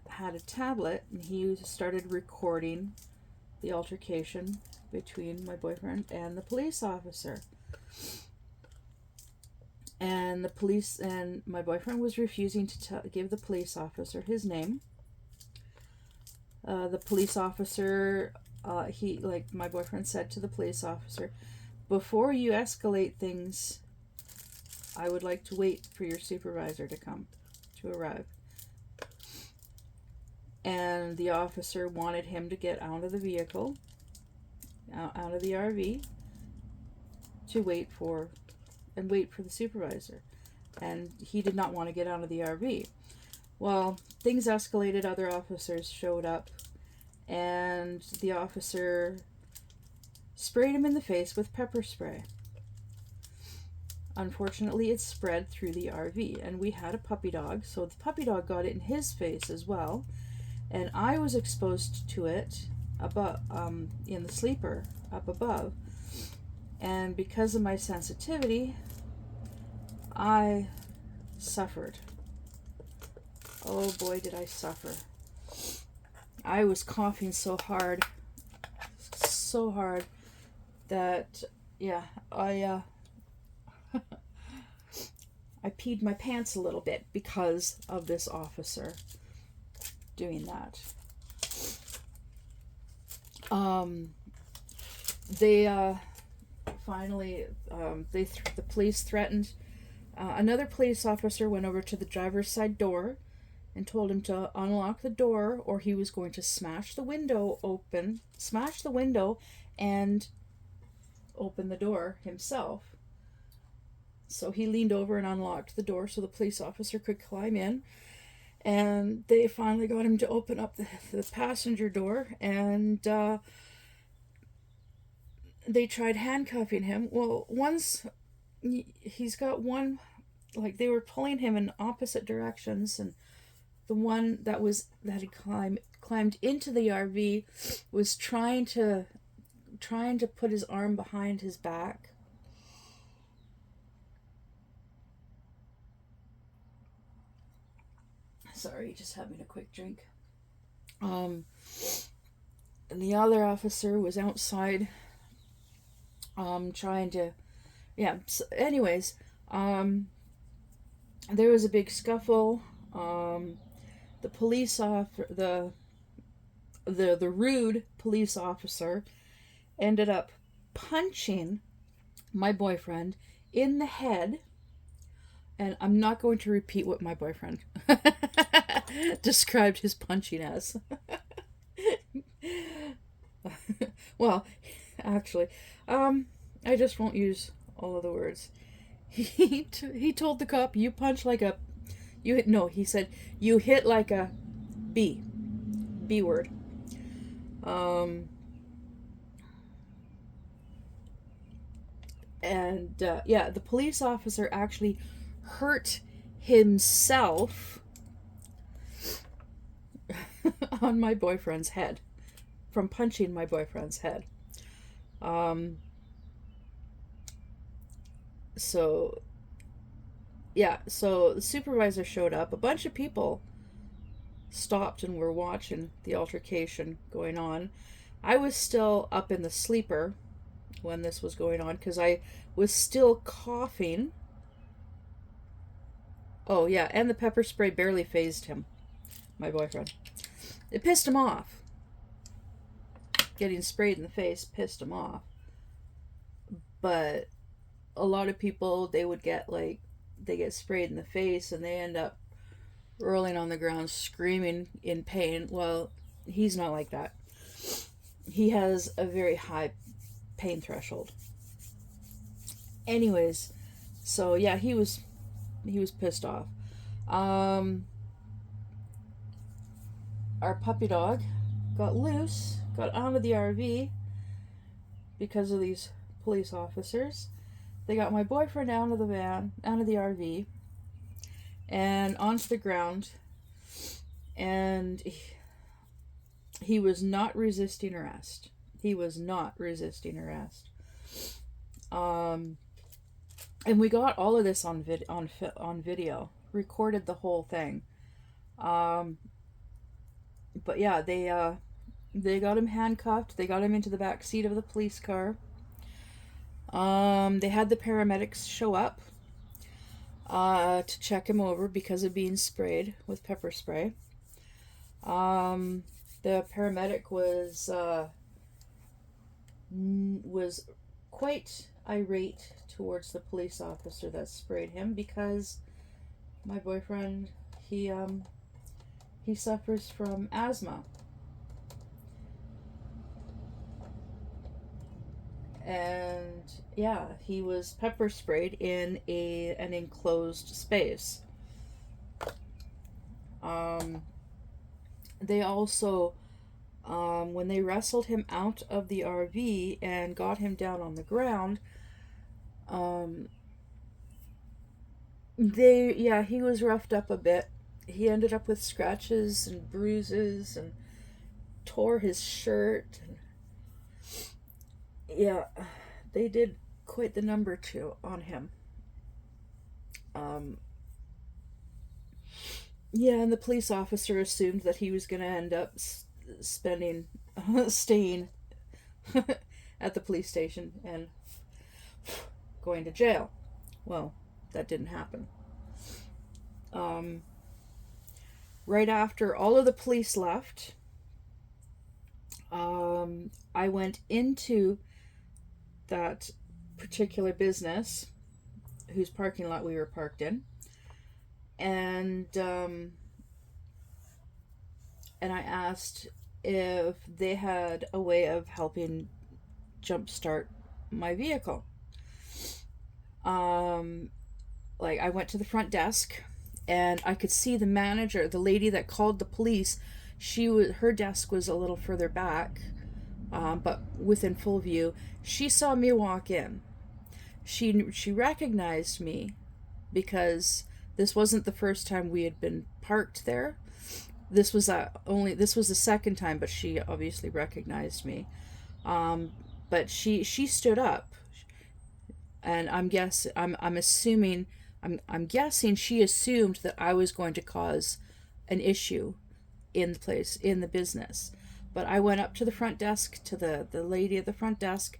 had a tablet, and he started recording the altercation between my boyfriend and the police officer. And my boyfriend was refusing to give the police officer his name. The police officer, my boyfriend said to the police officer, "Before you escalate things, I would like to wait for your supervisor to arrive." And the officer wanted him to get out of the vehicle, out of the RV, to wait for the supervisor. And he did not want to get out of the RV. Well, things escalated. Other officers showed up, and the officer sprayed him in the face with pepper spray. Unfortunately, it spread through the RV, and we had a puppy dog, so the puppy dog got it in his face as well, and I was exposed to it above, in the sleeper up above, and because of my sensitivity, I suffered. Oh boy, did I suffer. I was coughing so hard that, yeah, I peed my pants a little bit because of this officer doing that. The police threatened. Another police officer went over to the driver's side door and told him to unlock the door, or he was going to smash the window and open the door himself. So he leaned over and unlocked the door so the police officer could climb in. And they finally got him to open up the passenger door, and they tried handcuffing him. Well, once he's got one, like, they were pulling him in opposite directions, and the one that had climbed into the RV was trying to put his arm behind his back. Sorry, just having a quick drink. And the other officer was outside, trying to, yeah. So anyways, there was a big scuffle. The police the rude police officer ended up punching my boyfriend in the head. And I'm not going to repeat what my boyfriend described his punching as. Well, actually, I just won't use all of the words. He told the cop, "You punch like a, he said, you hit like a B word." The police officer actually hurt himself on my boyfriend's head from punching my boyfriend's head. So the supervisor showed up. A bunch of people stopped and were watching the altercation going on. I was still up in the sleeper when this was going on because I was still coughing. Oh, yeah, and the pepper spray barely fazed him, my boyfriend. It pissed him off. Getting sprayed in the face pissed him off. But a lot of people, they get sprayed in the face and they end up rolling on the ground, screaming in pain. Well, he's not like that. He has a very high pain threshold. Anyways, so yeah, he was pissed off. Um, our puppy dog got loose, got out of the RV because of these police officers. They got my boyfriend out of the van, out of the RV, and onto the ground, and he was not resisting arrest. He was not resisting arrest. And we got all of this on video, recorded the whole thing. Um, but yeah, they got him handcuffed. They got him into the back seat of the police car. They had the paramedics show up to check him over because of being sprayed with pepper spray. The paramedic was quite irate towards the police officer that sprayed him because my boyfriend he suffers from asthma, and yeah, he was pepper sprayed in an enclosed space. They also, when they wrestled him out of the RV and got him down on the ground, he was roughed up a bit. He ended up with scratches and bruises and tore his shirt. And yeah, they did quite the number two on him. Yeah, and the police officer assumed that he was going to end up staying at the police station and going to jail. Well, that didn't happen. Right after all of the police left, I went into that particular business whose parking lot we were parked in, and I asked if they had a way of helping jumpstart my vehicle. Like, I went to the front desk, and I could see the manager, the lady that called the police. Her desk was a little further back, but within full view. She saw me walk in. She recognized me because this wasn't the first time we had been parked there. This was the second time, but she obviously recognized me. But she stood up, and I'm guessing she assumed that I was going to cause an issue in the business. But I went up to the front desk, to the lady at the front desk,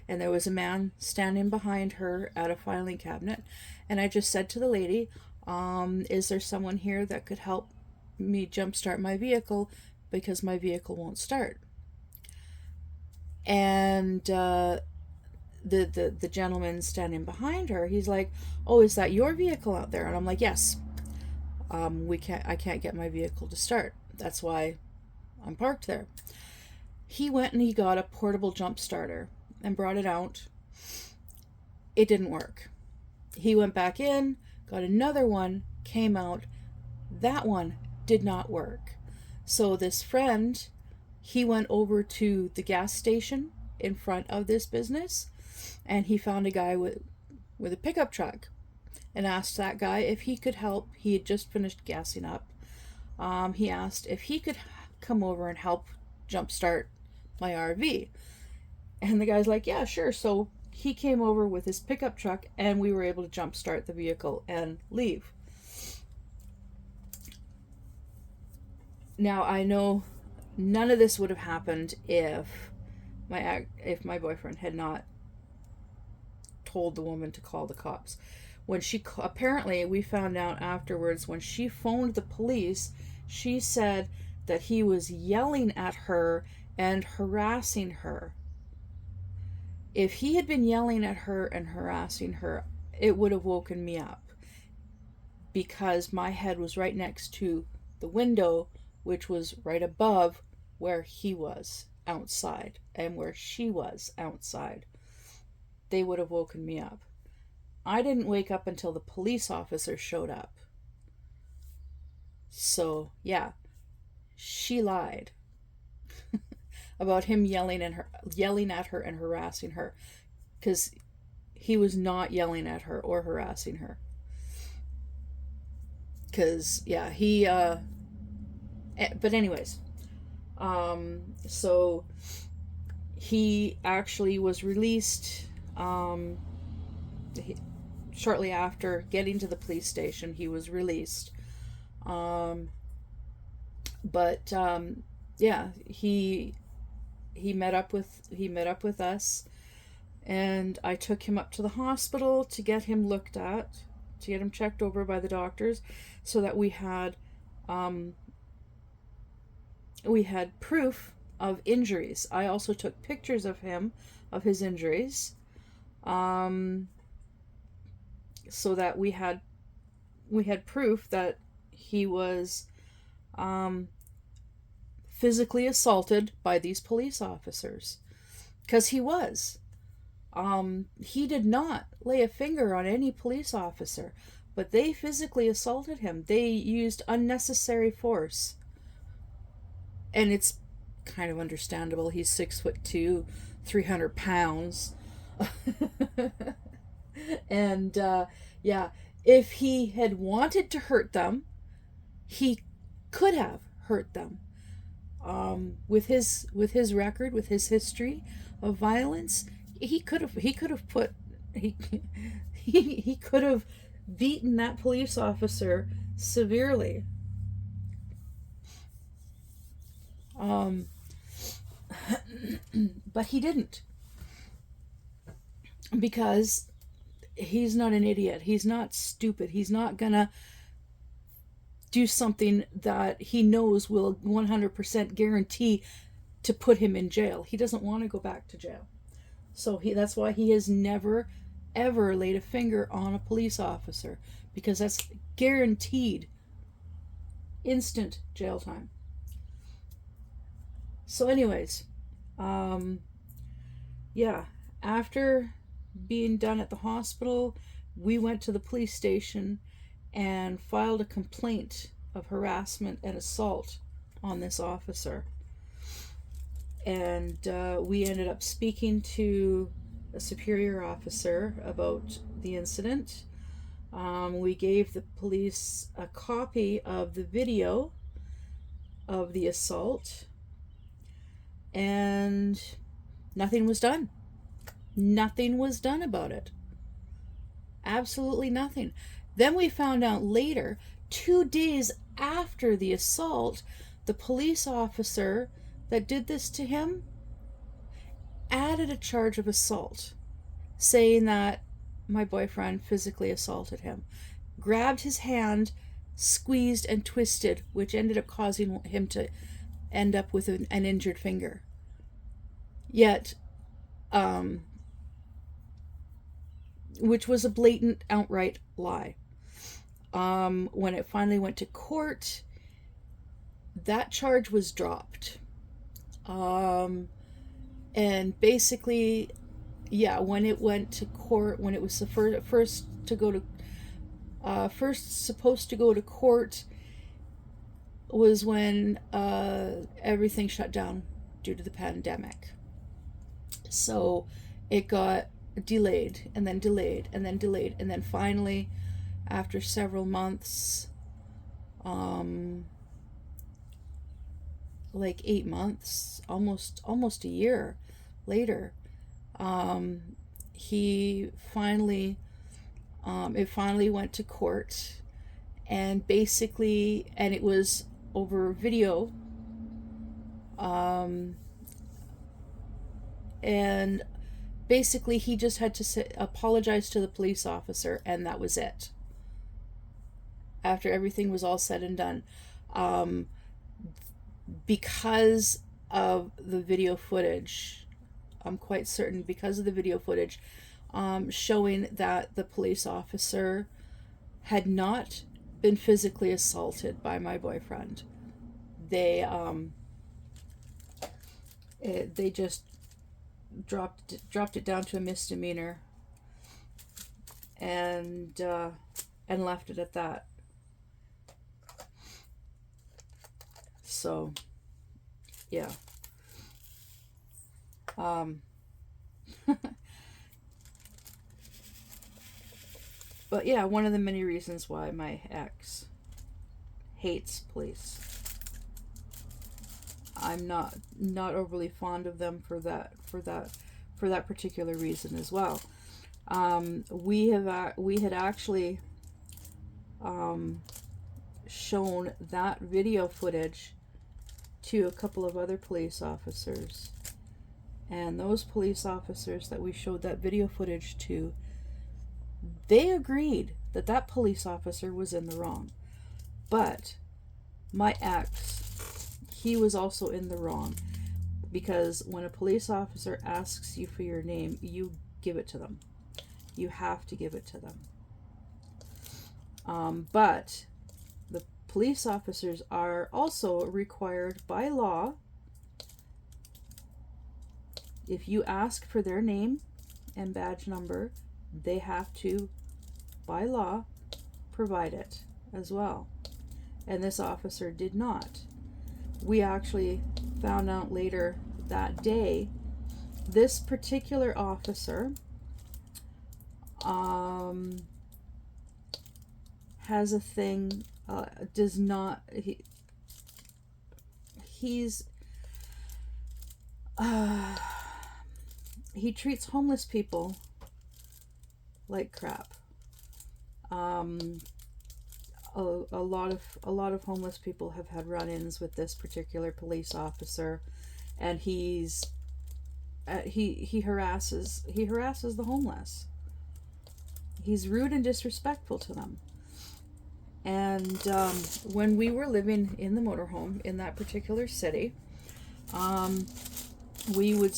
and there was a man standing behind her at a filing cabinet. And I just said to the lady, is there someone here that could help me jumpstart my vehicle because my vehicle won't start? And the gentleman standing behind her, he's like, oh, is that your vehicle out there? And I'm like, yes. I can't get my vehicle to start. That's why I'm parked there. He went and he got a portable jump starter and brought it out. It didn't work. He went back in, got another one, came out. That one did not work. So this friend, he went over to the gas station in front of this business, and he found a guy with a pickup truck and asked that guy if he could help. He had just finished gassing up. He asked if he could come over and help jumpstart my RV. And the guy's like, yeah, sure. So he came over with his pickup truck, and we were able to jumpstart the vehicle and leave. Now, I know none of this would have happened if my boyfriend had not told the woman to call the cops. When apparently we found out afterwards, when she phoned the police, she said that he was yelling at her and harassing her. If he had been yelling at her and harassing her, it would have woken me up, because my head was right next to the window, which was right above where he was outside and where she was outside. They would have woken me up. I didn't wake up until the police officer showed up. So, yeah, she lied about him yelling at her and harassing her, because he was not yelling at her or harassing her. Because, yeah, but anyways, so he actually was released shortly after getting to the police station. He was released. But yeah, he met up with us, and I took him up to the hospital to get him looked at, to get him checked over by the doctors, so that we had proof of injuries. I also took pictures of him, of his injuries, so that we had proof that he was physically assaulted by these police officers, because he was. He did not lay a finger on any police officer, but they physically assaulted him. They used unnecessary force. And it's kind of understandable. He's 6'2", 300 pounds. And yeah, if he had wanted to hurt them, he could have hurt them. With his record, with his history of violence, he could have beaten that police officer severely. But he didn't, because he's not an idiot. He's not stupid. He's not gonna do something that he knows will 100% guarantee to put him in jail. He doesn't want to go back to jail. So that's why he has never, ever laid a finger on a police officer, because that's guaranteed instant jail time. So anyways, yeah, after being done at the hospital, we went to the police station and filed a complaint of harassment and assault on this officer. And we ended up speaking to a superior officer about the incident. We gave the police a copy of the video of the assault, and nothing was done. Nothing was done about it. Absolutely nothing. Then we found out later, 2 days after the assault, the police officer that did this to him added a charge of assault, saying that my boyfriend physically assaulted him, grabbed his hand, squeezed and twisted, which ended up causing him to end up with an injured finger. Yet, which was a blatant, outright lie. When it finally went to court, that charge was dropped. And basically, yeah, when it went to court, when it was the first supposed to go to court, was when everything shut down due to the pandemic. So it got delayed and then delayed and then delayed, and then finally, after several months, like 8 months, almost a year later, he finally it finally went to court, and basically, and it was over video, and basically he just had to apologize to the police officer, and that was it. After everything was all said and done, because of the video footage, I'm quite certain, because of the video footage showing that the police officer had not been physically assaulted by my boyfriend. They they just dropped it down to a misdemeanor, and left it at that. So yeah. But yeah, one of the many reasons why my ex hates police. I'm not overly fond of them for that particular reason as well. We had actually shown that video footage to a couple of other police officers, and those police officers that we showed that video footage to, they agreed that that police officer was in the wrong. But my ex, he was also in the wrong, because when a police officer asks you for your name, you give it to them. You have to give it to them. But the police officers are also required by law, if you ask for their name and badge number, they have to, by law, provide it as well. And this officer did not. We actually found out later that day, this particular officer has a thing, does not, he treats homeless people like crap. A lot of homeless people have had run-ins with this particular police officer, and he harasses the homeless. He's rude and disrespectful to them. And when we were living in the motorhome in that particular city, we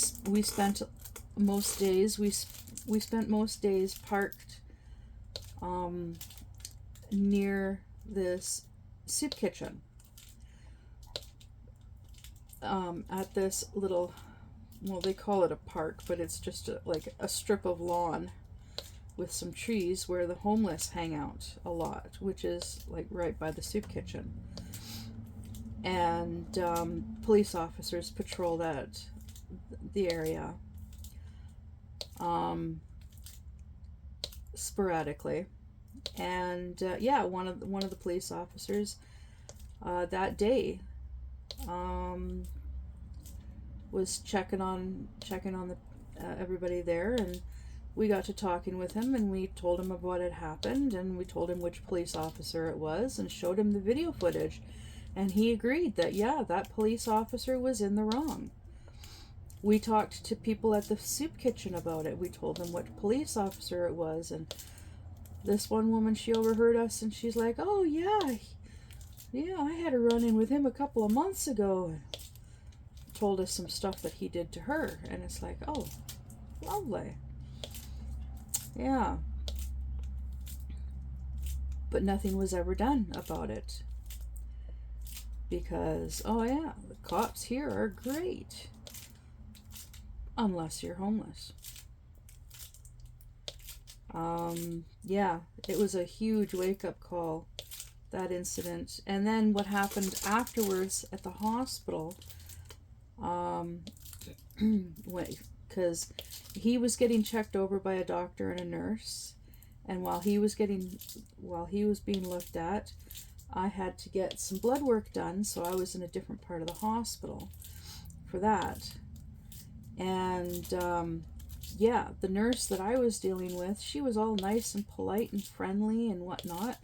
spent most days parked near this soup kitchen, at this little, well, they call it a park, but it's just like a strip of lawn with some trees where the homeless hang out a lot, which is like right by the soup kitchen. And police officers patrol the area sporadically. And yeah, one of the police officers that day was checking on the everybody there, and we got to talking with him, and we told him of what had happened, and we told him which police officer it was, and showed him the video footage, and he agreed that yeah, that police officer was in the wrong. We talked to people at the soup kitchen about it. We told them what police officer it was, and this one woman, she overheard us, and she's like, oh yeah, I had a run-in with him a couple of months ago, and told us some stuff that he did to her. And it's like, oh, lovely. Yeah. But nothing was ever done about it, because, oh yeah, the cops here are great, unless you're homeless. Yeah, it was a huge wake-up call, that incident. And then what happened afterwards at the hospital, because he was getting checked over by a doctor and a nurse, and while he was being looked at, I had to get some blood work done, so I was in a different part of the hospital for that. And yeah, the nurse that I was dealing with, she was all nice and polite and friendly and whatnot,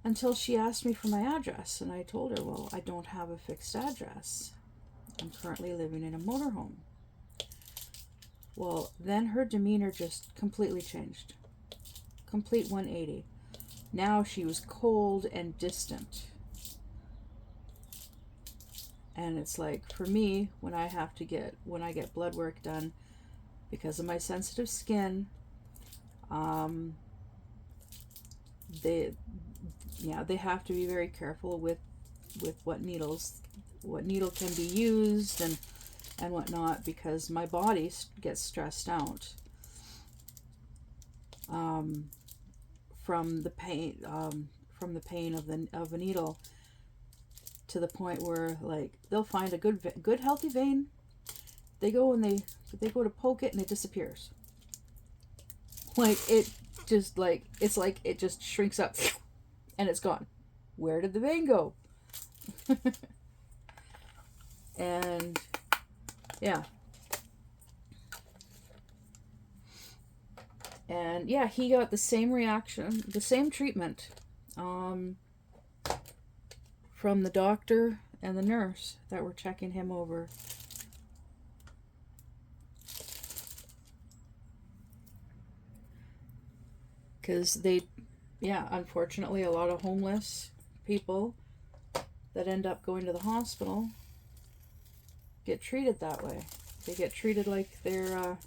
until she asked me for my address, and I told her, well, I don't have a fixed address. I'm currently living in a motorhome. Well, then her demeanor just completely changed. Complete 180. Now she was cold and distant. And it's like, for me, when I get blood work done, because of my sensitive skin, yeah, they have to be very careful with what needle can be used and whatnot, because my body gets stressed out from the pain of a needle, to the point where, like, they'll find a good healthy vein, they go and they go to poke it and it disappears. Like, it just, like, it's like it just shrinks up and it's gone. Where did the vein go? And yeah. And yeah, he got the same reaction, the same treatment from the doctor and the nurse that were checking him over. Because unfortunately, a lot of homeless people that end up going to the hospital get treated that way. They get treated like they're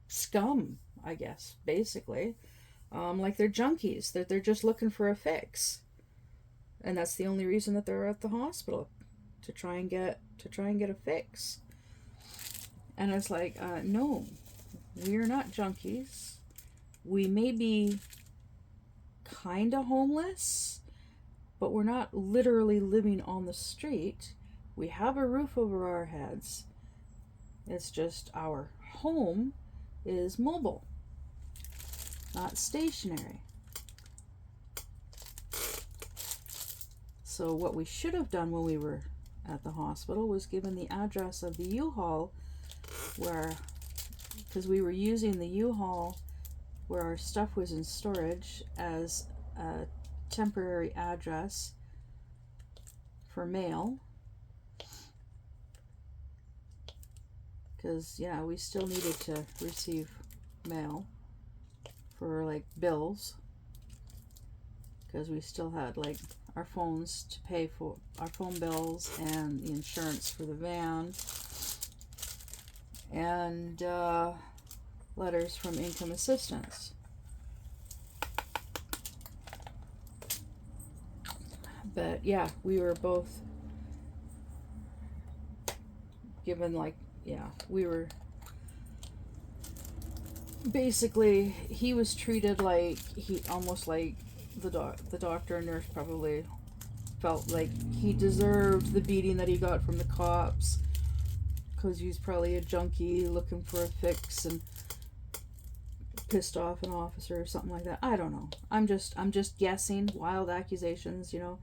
scum, I guess, basically. Like they're junkies. They're just looking for a fix, and that's the only reason that they're at the hospital, to try and get a fix. And it's like, no, we're not junkies. We may be kind of homeless, but we're not literally living on the street. We have a roof over our heads. It's just our home is mobile, not stationary. So what we should have done when we were at the hospital was given the address of the U-Haul, because we were using the U-Haul where our stuff was in storage as a temporary address for mail. Because, yeah, we still needed to receive mail for, like, bills. Because we still had, like, our phones to pay for, our phone bills, and the insurance for the van. And letters from income assistance. But, yeah, we were both given, like, yeah, we were basically, he was treated like, almost like the doctor and nurse probably felt like he deserved the beating that he got from the cops, because he's probably a junkie looking for a fix and pissed off an officer or something like that. I don't know. I'm just guessing, wild accusations, you know.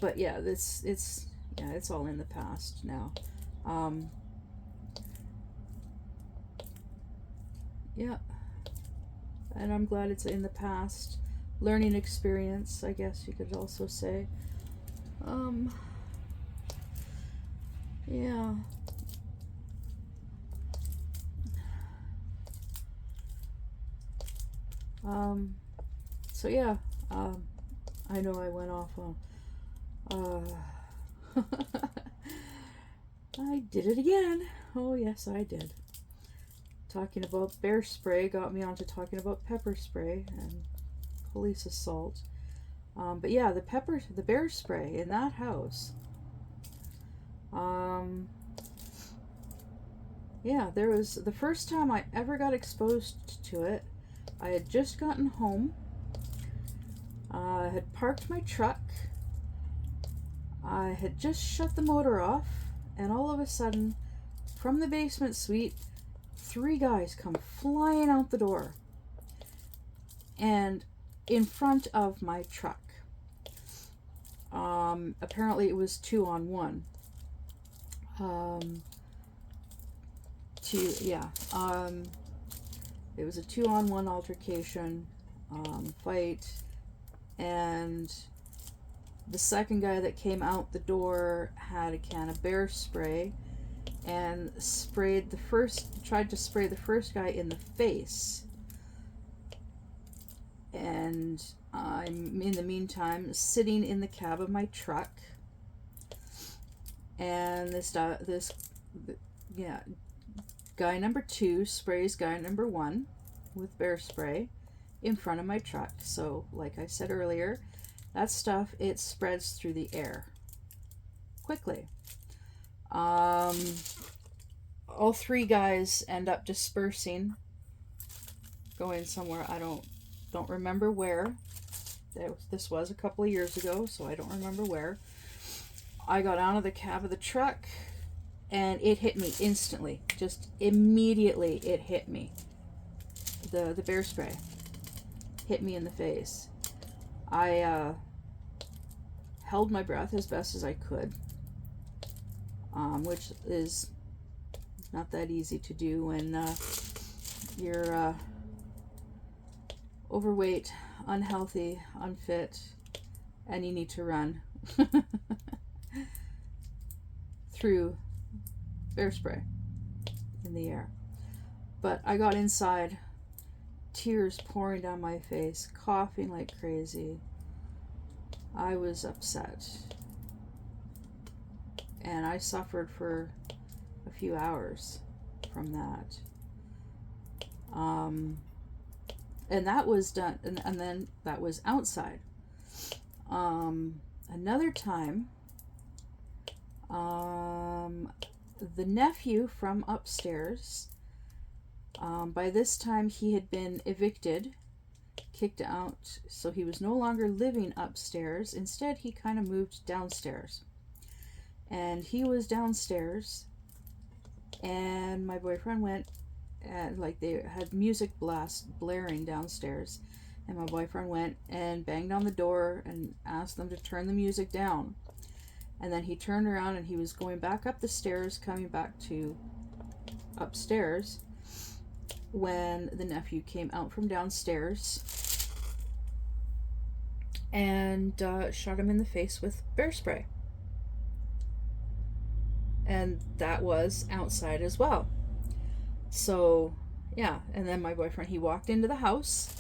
But yeah, it's all in the past now. Yeah, and I'm glad it's in the past. Learning experience, I guess you could also say. Yeah. So yeah, I know I went off on, I did it again. Oh yes, I did. Talking about bear spray got me onto talking about pepper spray and police assault. But yeah, the bear spray in that house. Yeah, there was the first time I ever got exposed to it. I had just gotten home. I had parked my truck. I had just shut the motor off, and all of a sudden, from the basement suite, 3 guys come flying out the door and in front of my truck. Apparently it was 2-on-1. It was a 2-on-1 altercation, fight, and the second guy that came out the door had a can of bear spray and tried to spray the first guy in the face. And I'm, in the meantime, sitting in the cab of my truck, and this yeah, guy number 2 sprays guy number 1 with bear spray in front of my truck. So like I said earlier, that stuff, it spreads through the air quickly. All 3 guys end up dispersing, going somewhere. I don't remember where. This was a couple of years ago, so I don't remember where. I got out of the cab of the truck and it hit me instantly. Just immediately it hit me. The bear spray hit me in the face. I held my breath as best as I could, which is not that easy to do when you're overweight, unhealthy, unfit, and you need to run through bear spray in the air. But I got inside, tears pouring down my face, coughing like crazy. I was upset, and I suffered for a few hours from that. And that was done, and then that was outside. Another time, the nephew from upstairs, by this time he had been evicted, kicked out, so he was no longer living upstairs. Instead, he kind of moved downstairs. And he was downstairs, and my boyfriend went, and like they had music blast blaring downstairs, and my boyfriend went and banged on the door and asked them to turn the music down. And then he turned around and he was going back up the stairs, coming back to upstairs, when the nephew came out from downstairs and shot him in the face with bear spray. And that was outside as well. So, yeah, and then my boyfriend, he walked into the house.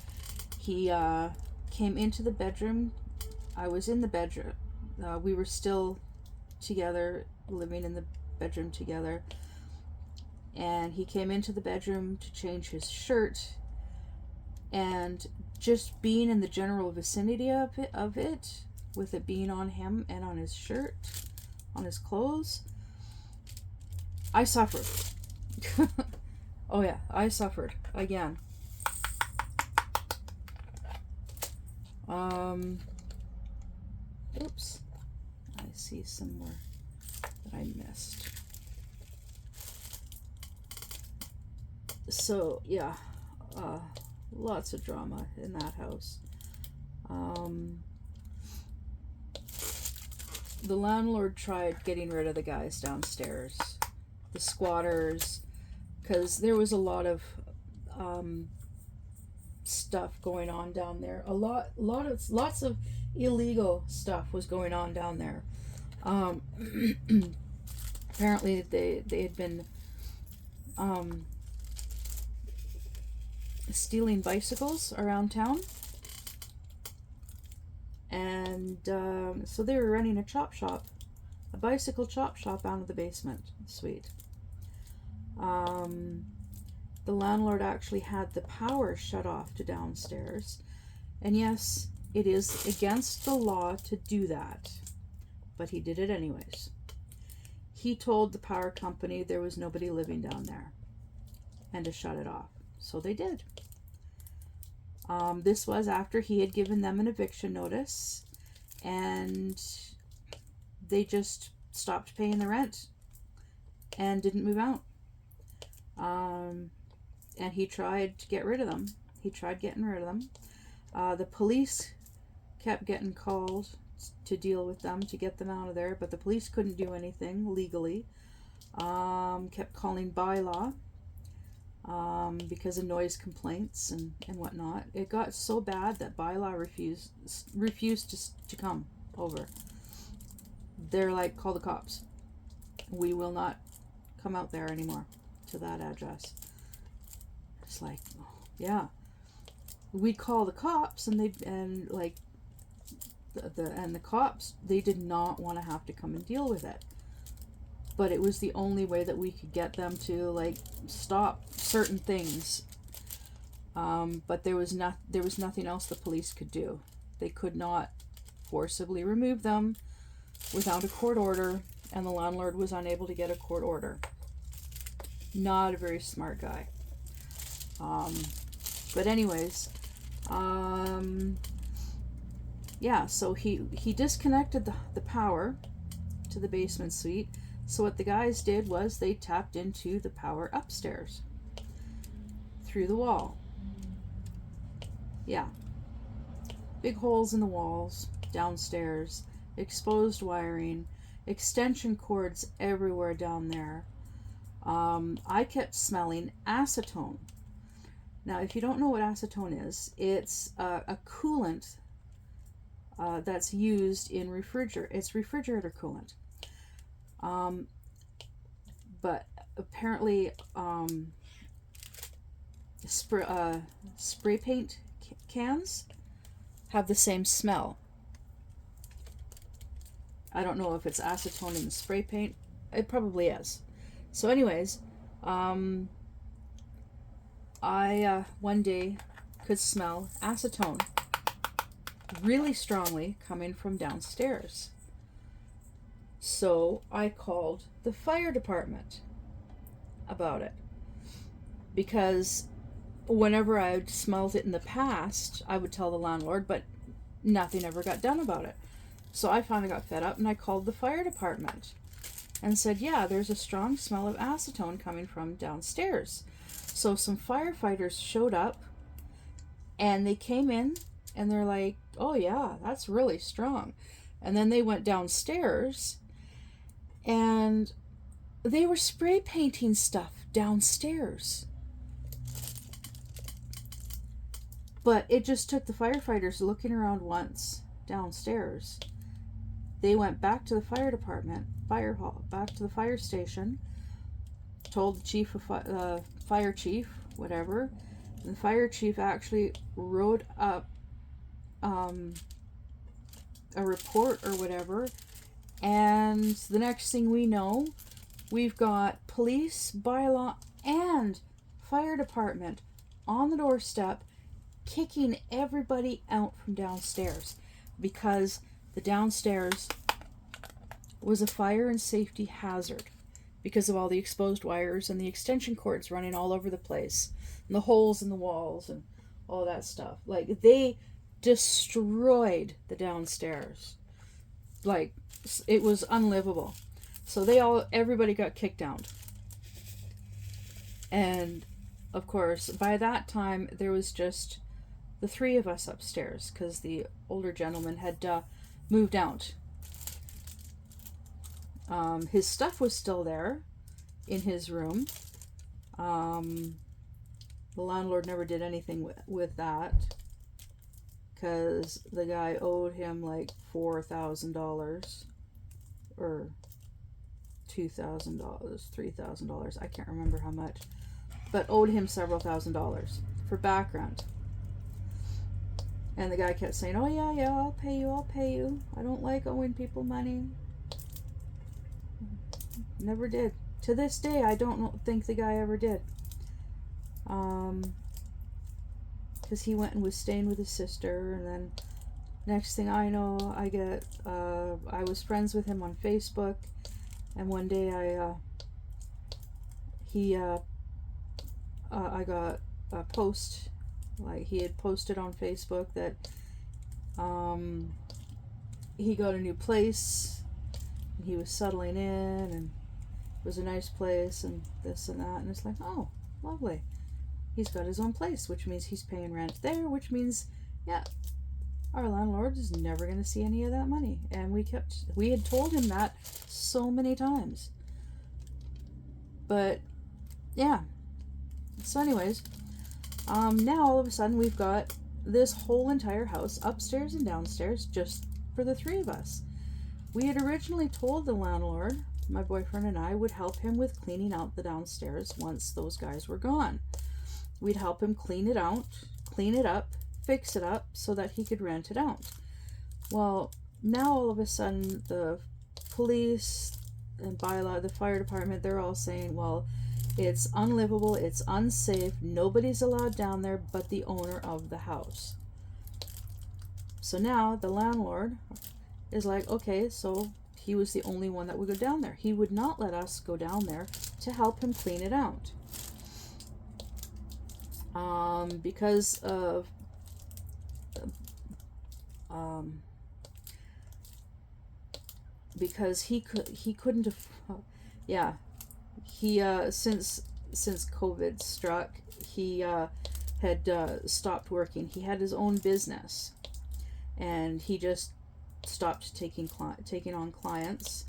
He came into the bedroom. I was in the bedroom. We were still together, living in the bedroom together. And he came into the bedroom to change his shirt. And just being in the general vicinity of it, with it being on him and on his shirt, on his clothes, I suffered. Oh yeah, I suffered again. Oops. I see some more that I missed. So yeah, lots of drama in that house. The landlord tried getting rid of the guys downstairs, the squatters, because there was a lot of stuff going on down there. Lots of illegal stuff was going on down there. Apparently they had been stealing bicycles around town, and so they were running a bicycle chop shop out of the basement suite. The landlord actually had the power shut off to downstairs, and yes, it is against the law to do that, but he did it anyways. He told the power company there was nobody living down there and to shut it off, so they did. This was after he had given them an eviction notice, and they just stopped paying the rent and didn't move out. And he tried to get rid of them. He tried getting rid of them. The police kept getting called to deal with them, to get them out of there, but the police couldn't do anything legally. Kept calling bylaw because of noise complaints and whatnot. It got so bad that bylaw refused to come over. They're like, call the cops. We will not come out there anymore to that address. It's like, oh, yeah, we call the cops, and the cops, they did not want to have to come and deal with it. but it was the only way that we could get them to like stop certain things. But there was nothing else the police could do. They could not forcibly remove them without a court order, and the landlord was unable to get a court order. Not a very smart guy. But anyways, yeah, so he disconnected the power to the basement suite. So what the guys did was they tapped into the power upstairs through the wall. Yeah. Big holes in the walls, downstairs, exposed wiring, extension cords everywhere down there. I kept smelling acetone. Now, if you don't know what acetone is, it's a coolant that's used in refrigerator. It's refrigerator coolant. But apparently, spray paint cans have the same smell. I don't know if it's acetone in the spray paint. It probably is. So anyways, I one day could smell acetone really strongly coming from downstairs. So I called the fire department about it, because whenever I smelled it in the past, I would tell the landlord, but nothing ever got done about it. So I finally got fed up and I called the fire department and said, yeah, there's a strong smell of acetone coming from downstairs. So some firefighters showed up and they came in and they're like, oh yeah, that's really strong. And then they went downstairs and they were spray painting stuff downstairs. But it just took the firefighters looking around once downstairs. They went back to the fire department, fire hall, back to the fire station, told the chief of fire chief, whatever. And the fire chief actually wrote up a report or whatever. And the next thing we know, we've got police, bylaw, and fire department on the doorstep kicking everybody out from downstairs, because the downstairs was a fire and safety hazard because of all the exposed wires and the extension cords running all over the place and the holes in the walls and all that stuff. Like, they destroyed the downstairs. Like, it was unlivable. So everybody got kicked out. And of course, by that time, there was just the three of us upstairs, because the older gentleman had moved out. His stuff was still there in his room. The landlord never did anything with that, because the guy owed him like $4,000 or $2,000, $3,000. I can't remember how much, but owed him several $1,000s for background. And the guy kept saying, oh yeah, I'll pay you. I don't like owing people money. Never did. To this day, I don't think the guy ever did. Because he went and was staying with his sister, and then next thing I know, I was friends with him on Facebook, and one day I got a post. Like, he had posted on Facebook that he got a new place and he was settling in, and it was a nice place and this and that, and it's like, oh, lovely. He's got his own place, which means he's paying rent there, which means, yeah, our landlord is never going to see any of that money. And we had told him that so many times. But yeah, so anyways, now all of a sudden we've got this whole entire house, upstairs and downstairs, just for the three of us. We had originally told the landlord, my boyfriend and I, would help him with cleaning out the downstairs once those guys were gone. We'd help him clean it out, clean it up, fix it up so that he could rent it out. Well, now all of a sudden the police, and by law, the fire department, they're all saying, well, it's unlivable, it's unsafe, nobody's allowed down there but the owner of the house. So now the landlord is like, okay, so he was the only one that would go down there. He would not let us go down there to help him clean it out. Because of because he couldn't yeah, he since COVID struck, he had stopped working. He had his own business, and he just stopped taking on clients.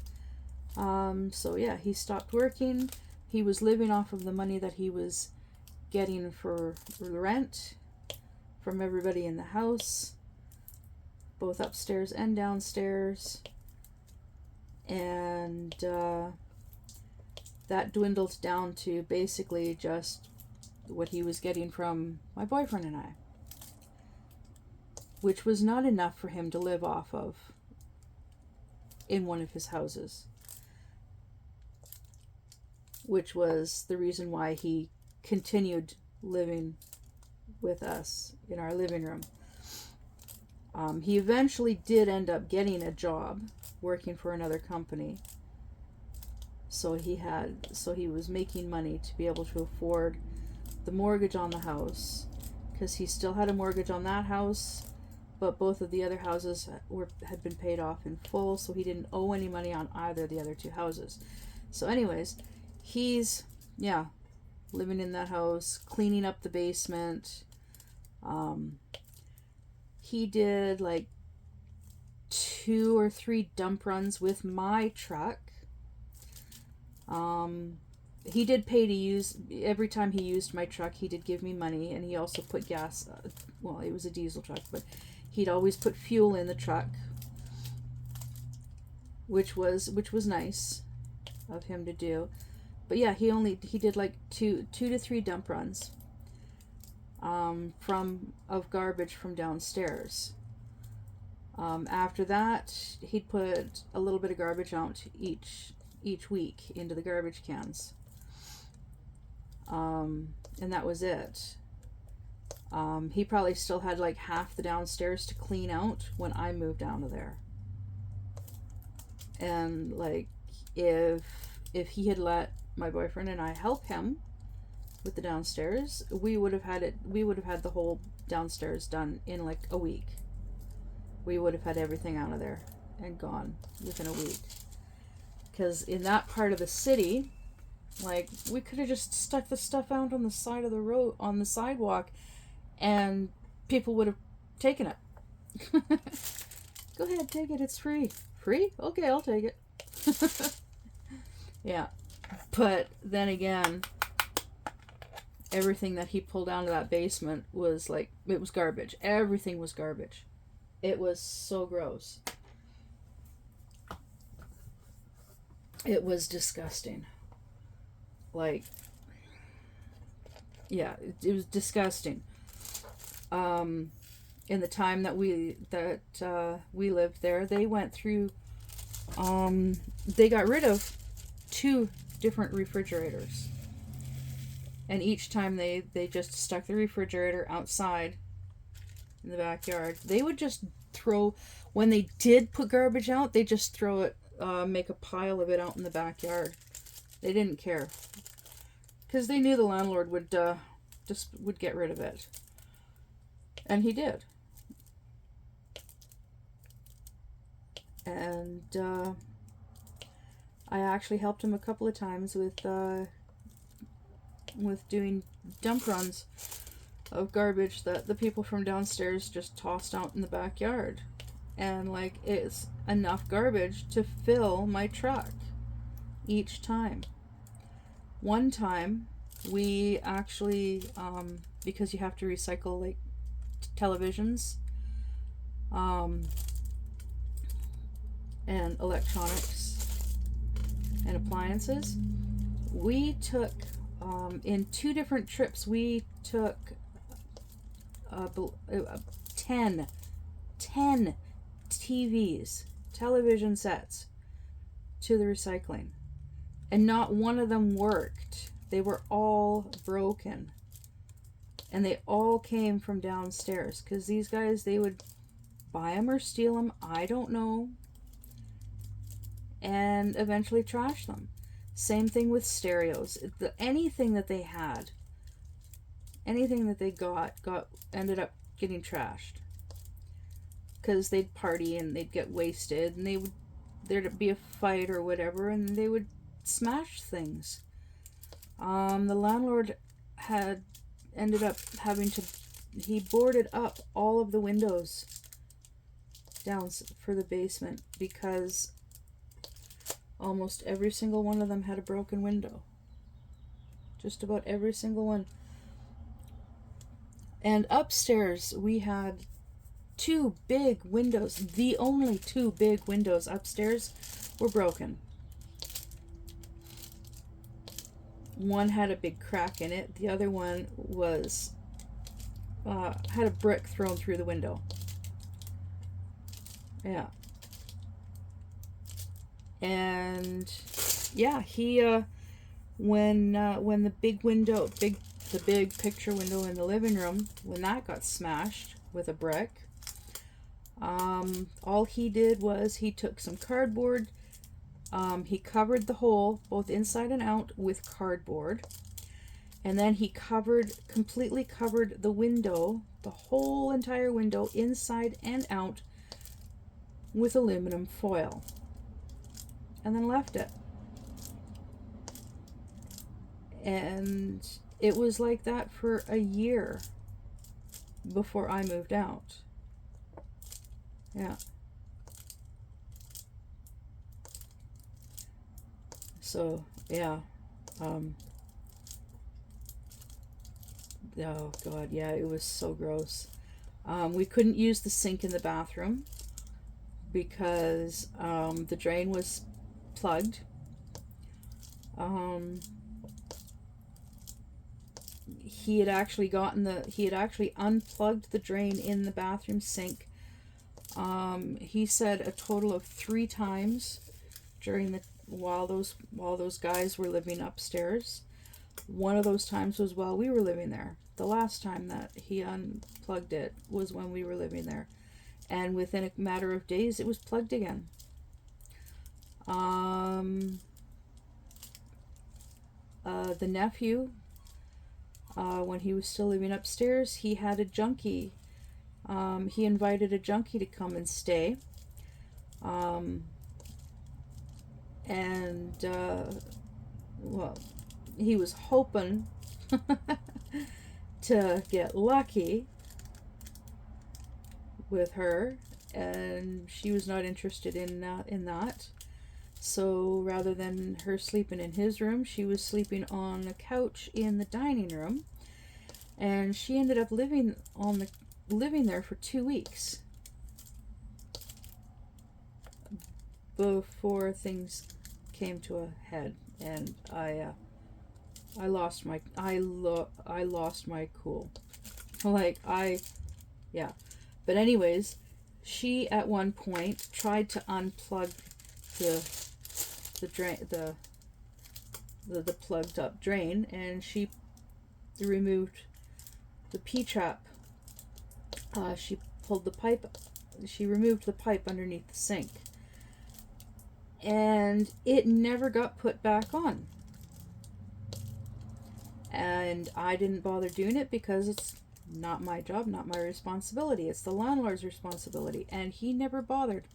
So yeah, he stopped working. He was living off of the money that he was getting for rent from everybody in the house, both upstairs and downstairs. And that dwindled down to basically just what he was getting from my boyfriend and I, which was not enough for him to live off of in one of his houses, which was the reason why he continued living with us in our living room. He eventually did end up getting a job working for another company, so he was making money to be able to afford the mortgage on the house, because he still had a mortgage on that house, but both of the other houses had been paid off in full, so he didn't owe any money on either of the other two houses. So anyways, he's living in that house, cleaning up the basement. He did like 2 or 3 dump runs with my truck. He did pay to use, every time he used my truck, he did give me money, and he also put gas, well, it was a diesel truck, but he'd always put fuel in the truck, which was nice of him to do. But yeah, he did like 2 to 3 dump runs of garbage from downstairs. After that, he'd put a little bit of garbage out each week into the garbage cans. And that was it. He probably still had like half the downstairs to clean out when I moved down to there. And like, if he had let my boyfriend and I help him with the downstairs, we would have had the whole downstairs done in like a week. We would have had everything out of there and gone within a week. Because in that part of the city, like, we could have just stuck the stuff out on the side of the road, on the sidewalk, and people would have taken it. Go ahead, take it, it's free. Free? Okay, I'll take it. Yeah. But then again, everything that he pulled out of that basement was like, it was garbage. Everything was garbage. It was so gross. It was disgusting. Like, yeah, it was disgusting. In the time that we lived there, they went through, they got rid of 2 different refrigerators. And each time they just stuck the refrigerator outside in the backyard. They would just throw, when they did put garbage out, they just throw it, make a pile of it out in the backyard. They didn't care, because they knew the landlord would get rid of it, and he did. And I actually helped him a couple of times with doing dump runs of garbage that the people from downstairs just tossed out in the backyard. And like, it's enough garbage to fill my truck each time. One time, we actually, because you have to recycle like televisions and electronics and appliances, we took, in 2 different trips, we took 10 TVs, television sets, to the recycling and not one of them worked. They were all broken. And they all came from downstairs, because these guys, they would buy them or steal them, I don't know, and eventually trash them. Same thing with stereos. Anything that they had, anything that they got ended up getting trashed, because they'd party and they'd get wasted, and there'd be a fight or whatever, and they would smash things. The landlord ended up having to, he boarded up all of the windows down for the basement, because almost every single one of them had a broken window. Just about every single one. And upstairs we had 2 big windows. The only 2 big windows upstairs were broken. One had a big crack in it. The other one was had a brick thrown through the window. Yeah. And yeah, he when the big picture window in the living room, when that got smashed with a brick, all he did was he took some cardboard. He covered the hole, both inside and out, with cardboard. And then he completely covered the window, the whole entire window, inside and out, with aluminum foil. And then left it. And it was like that for a year before I moved out. Yeah. So, yeah. Oh, God, yeah, it was so gross. We couldn't use the sink in the bathroom because the drain was plugged. He had actually unplugged the drain in the bathroom sink. He said a total of 3 times while those guys were living upstairs. One of those times was while we were living there. The last time that he unplugged it was when we were living there. And within a matter of days, it was plugged again. The nephew, when he was still living upstairs, he had a junkie. He invited a junkie to come and stay. Well, he was hoping to get lucky with her, and she was not interested in that. So rather than her sleeping in his room, she was sleeping on a couch in the dining room, and she ended up living there for 2 weeks before things came to a head, and I lost my cool. Yeah. But anyways, she at one point tried to unplug the plugged up drain, and she removed the P-trap. She pulled the pipe. She removed the pipe underneath the sink, and it never got put back on. And I didn't bother doing it because it's not my job, not my responsibility. It's the landlord's responsibility, and he never bothered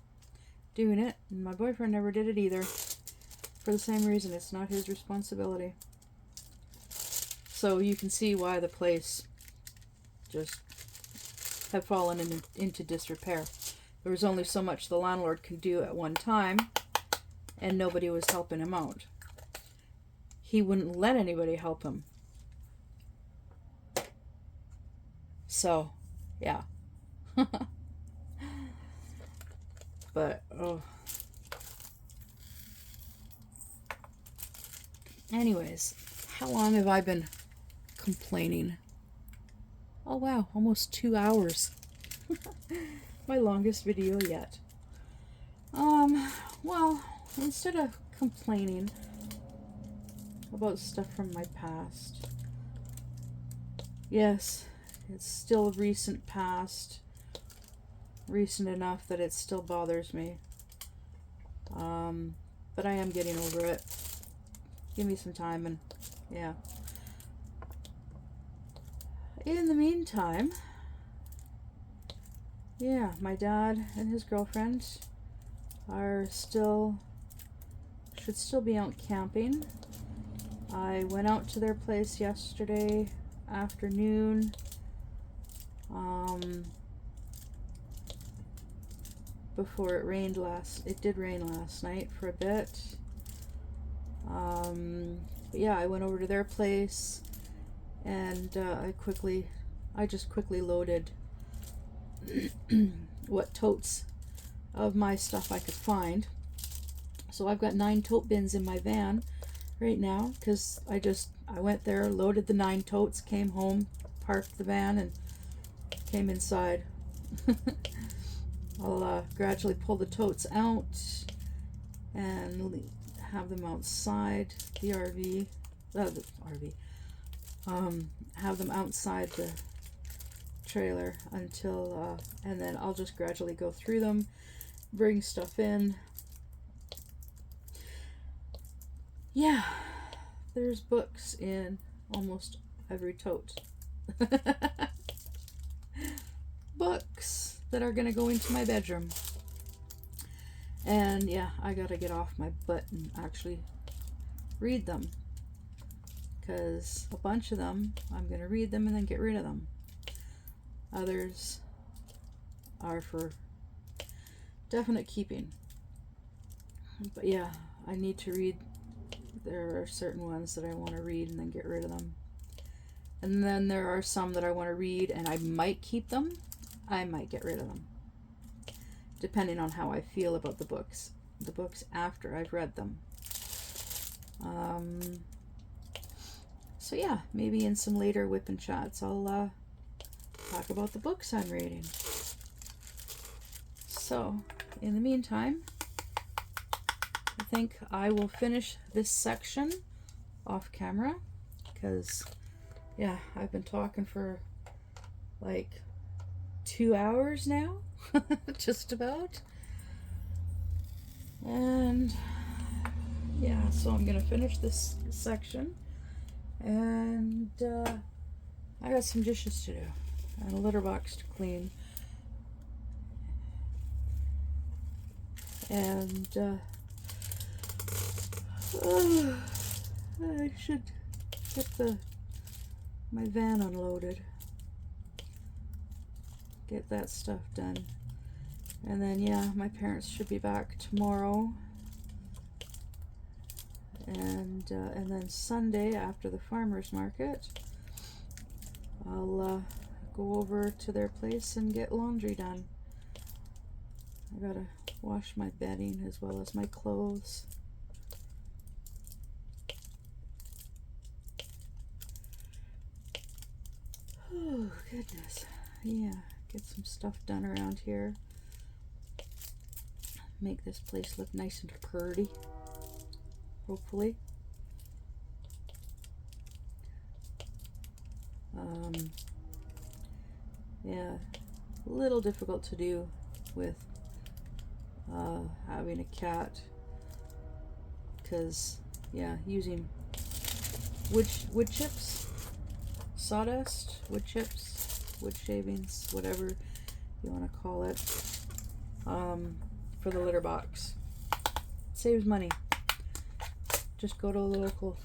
doing it. And my boyfriend never did it either, for the same reason. It's not his responsibility. So you can see why the place just had fallen into disrepair. There was only so much the landlord could do at one time, and nobody was helping him out. He wouldn't let anybody help him. So, yeah. But, oh. Anyways, how long have I been complaining? Oh wow, almost 2 hours. My longest video yet. Well, instead of complaining, about stuff from my past. Yes, it's still recent past. Recent enough that it still bothers me. But I am getting over it. Give me some time and yeah. In the meantime, yeah, my dad and his girlfriend should still be out camping. I went out to their place yesterday afternoon. Before it rained it did rain last night for a bit. But yeah, I went over to their place and I just quickly loaded what totes of my stuff I could find. So I've got 9 tote bins in my van right now because I went there, loaded the 9 totes, came home, parked the van, and came inside. I'll gradually pull the totes out and have them outside the RV. Have them outside the trailer until, and then I'll just gradually go through them, bring stuff in. Yeah, there's books in almost every tote. Books that are gonna go into my bedroom. And yeah, I gotta get off my butt and actually read them, because a bunch of them I'm gonna read them and then get rid of them. Others are for definite keeping. But yeah, I need to read. There are certain ones that I want to read and then get rid of them. And then there are some that I want to read and I might keep them. I might get rid of them, depending on how I feel about the books after I've read them. So yeah, maybe in some later WIP and chats I'll talk about the books I'm reading. So in the meantime, I think I will finish this section off camera because yeah, I've been talking for like 2 hours now, just about. And yeah, so I'm gonna finish this section, and I got some dishes to do and a litter box to clean, and I should get my van unloaded, get that stuff done, and then yeah, my parents should be back tomorrow, and then Sunday after the farmers market I'll go over to their place and get laundry done. I gotta wash my bedding as well as my clothes. Oh goodness, yeah, get some stuff done around here, make this place look nice and pretty, hopefully. Yeah, a little difficult to do with having a cat, because yeah, using wood chips, sawdust, wood chips, wood shavings, whatever you want to call it, for the litter box. Saves money. Just go to a local,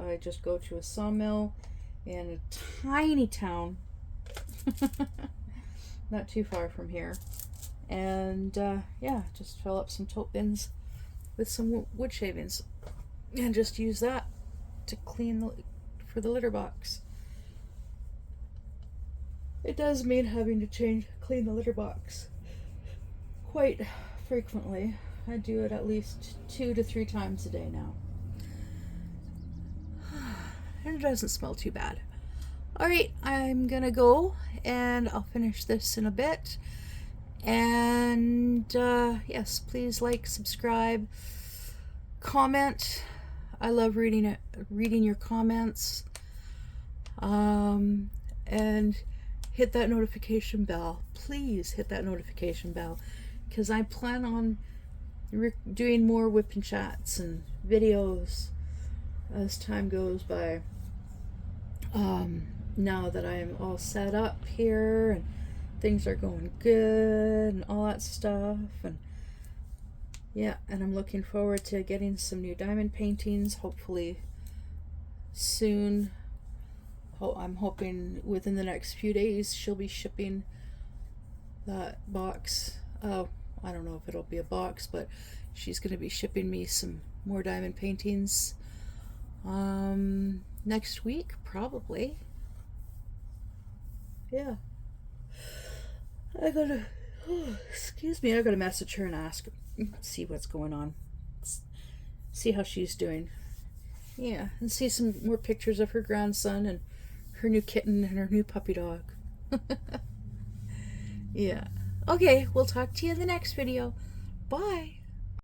I just go to a sawmill in a tiny town, not too far from here, and yeah, just fill up some tote bins with some wood shavings and just use that to clean for the litter box. It does mean having to clean the litter box quite frequently. I do it at least 2 to 3 times a day now. And it doesn't smell too bad. Alright, I'm gonna go and I'll finish this in a bit. And yes, please like, subscribe, comment. I love reading your comments. And hit that notification bell. Please hit that notification bell, because I plan on doing more WIP and chats and videos as time goes by. Now that I'm all set up here and things are going good and all that stuff, and yeah, and I'm looking forward to getting some new diamond paintings, hopefully soon. I'm hoping within the next few days she'll be shipping that box. I don't know if it'll be a box, but she's going to be shipping me some more diamond paintings next week, probably. Yeah. Excuse me, I gotta message her and ask, see what's going on, see how she's doing. Yeah, and see some more pictures of her grandson and her new kitten and her new puppy dog. Yeah. Okay, we'll talk to you in the next video. Bye.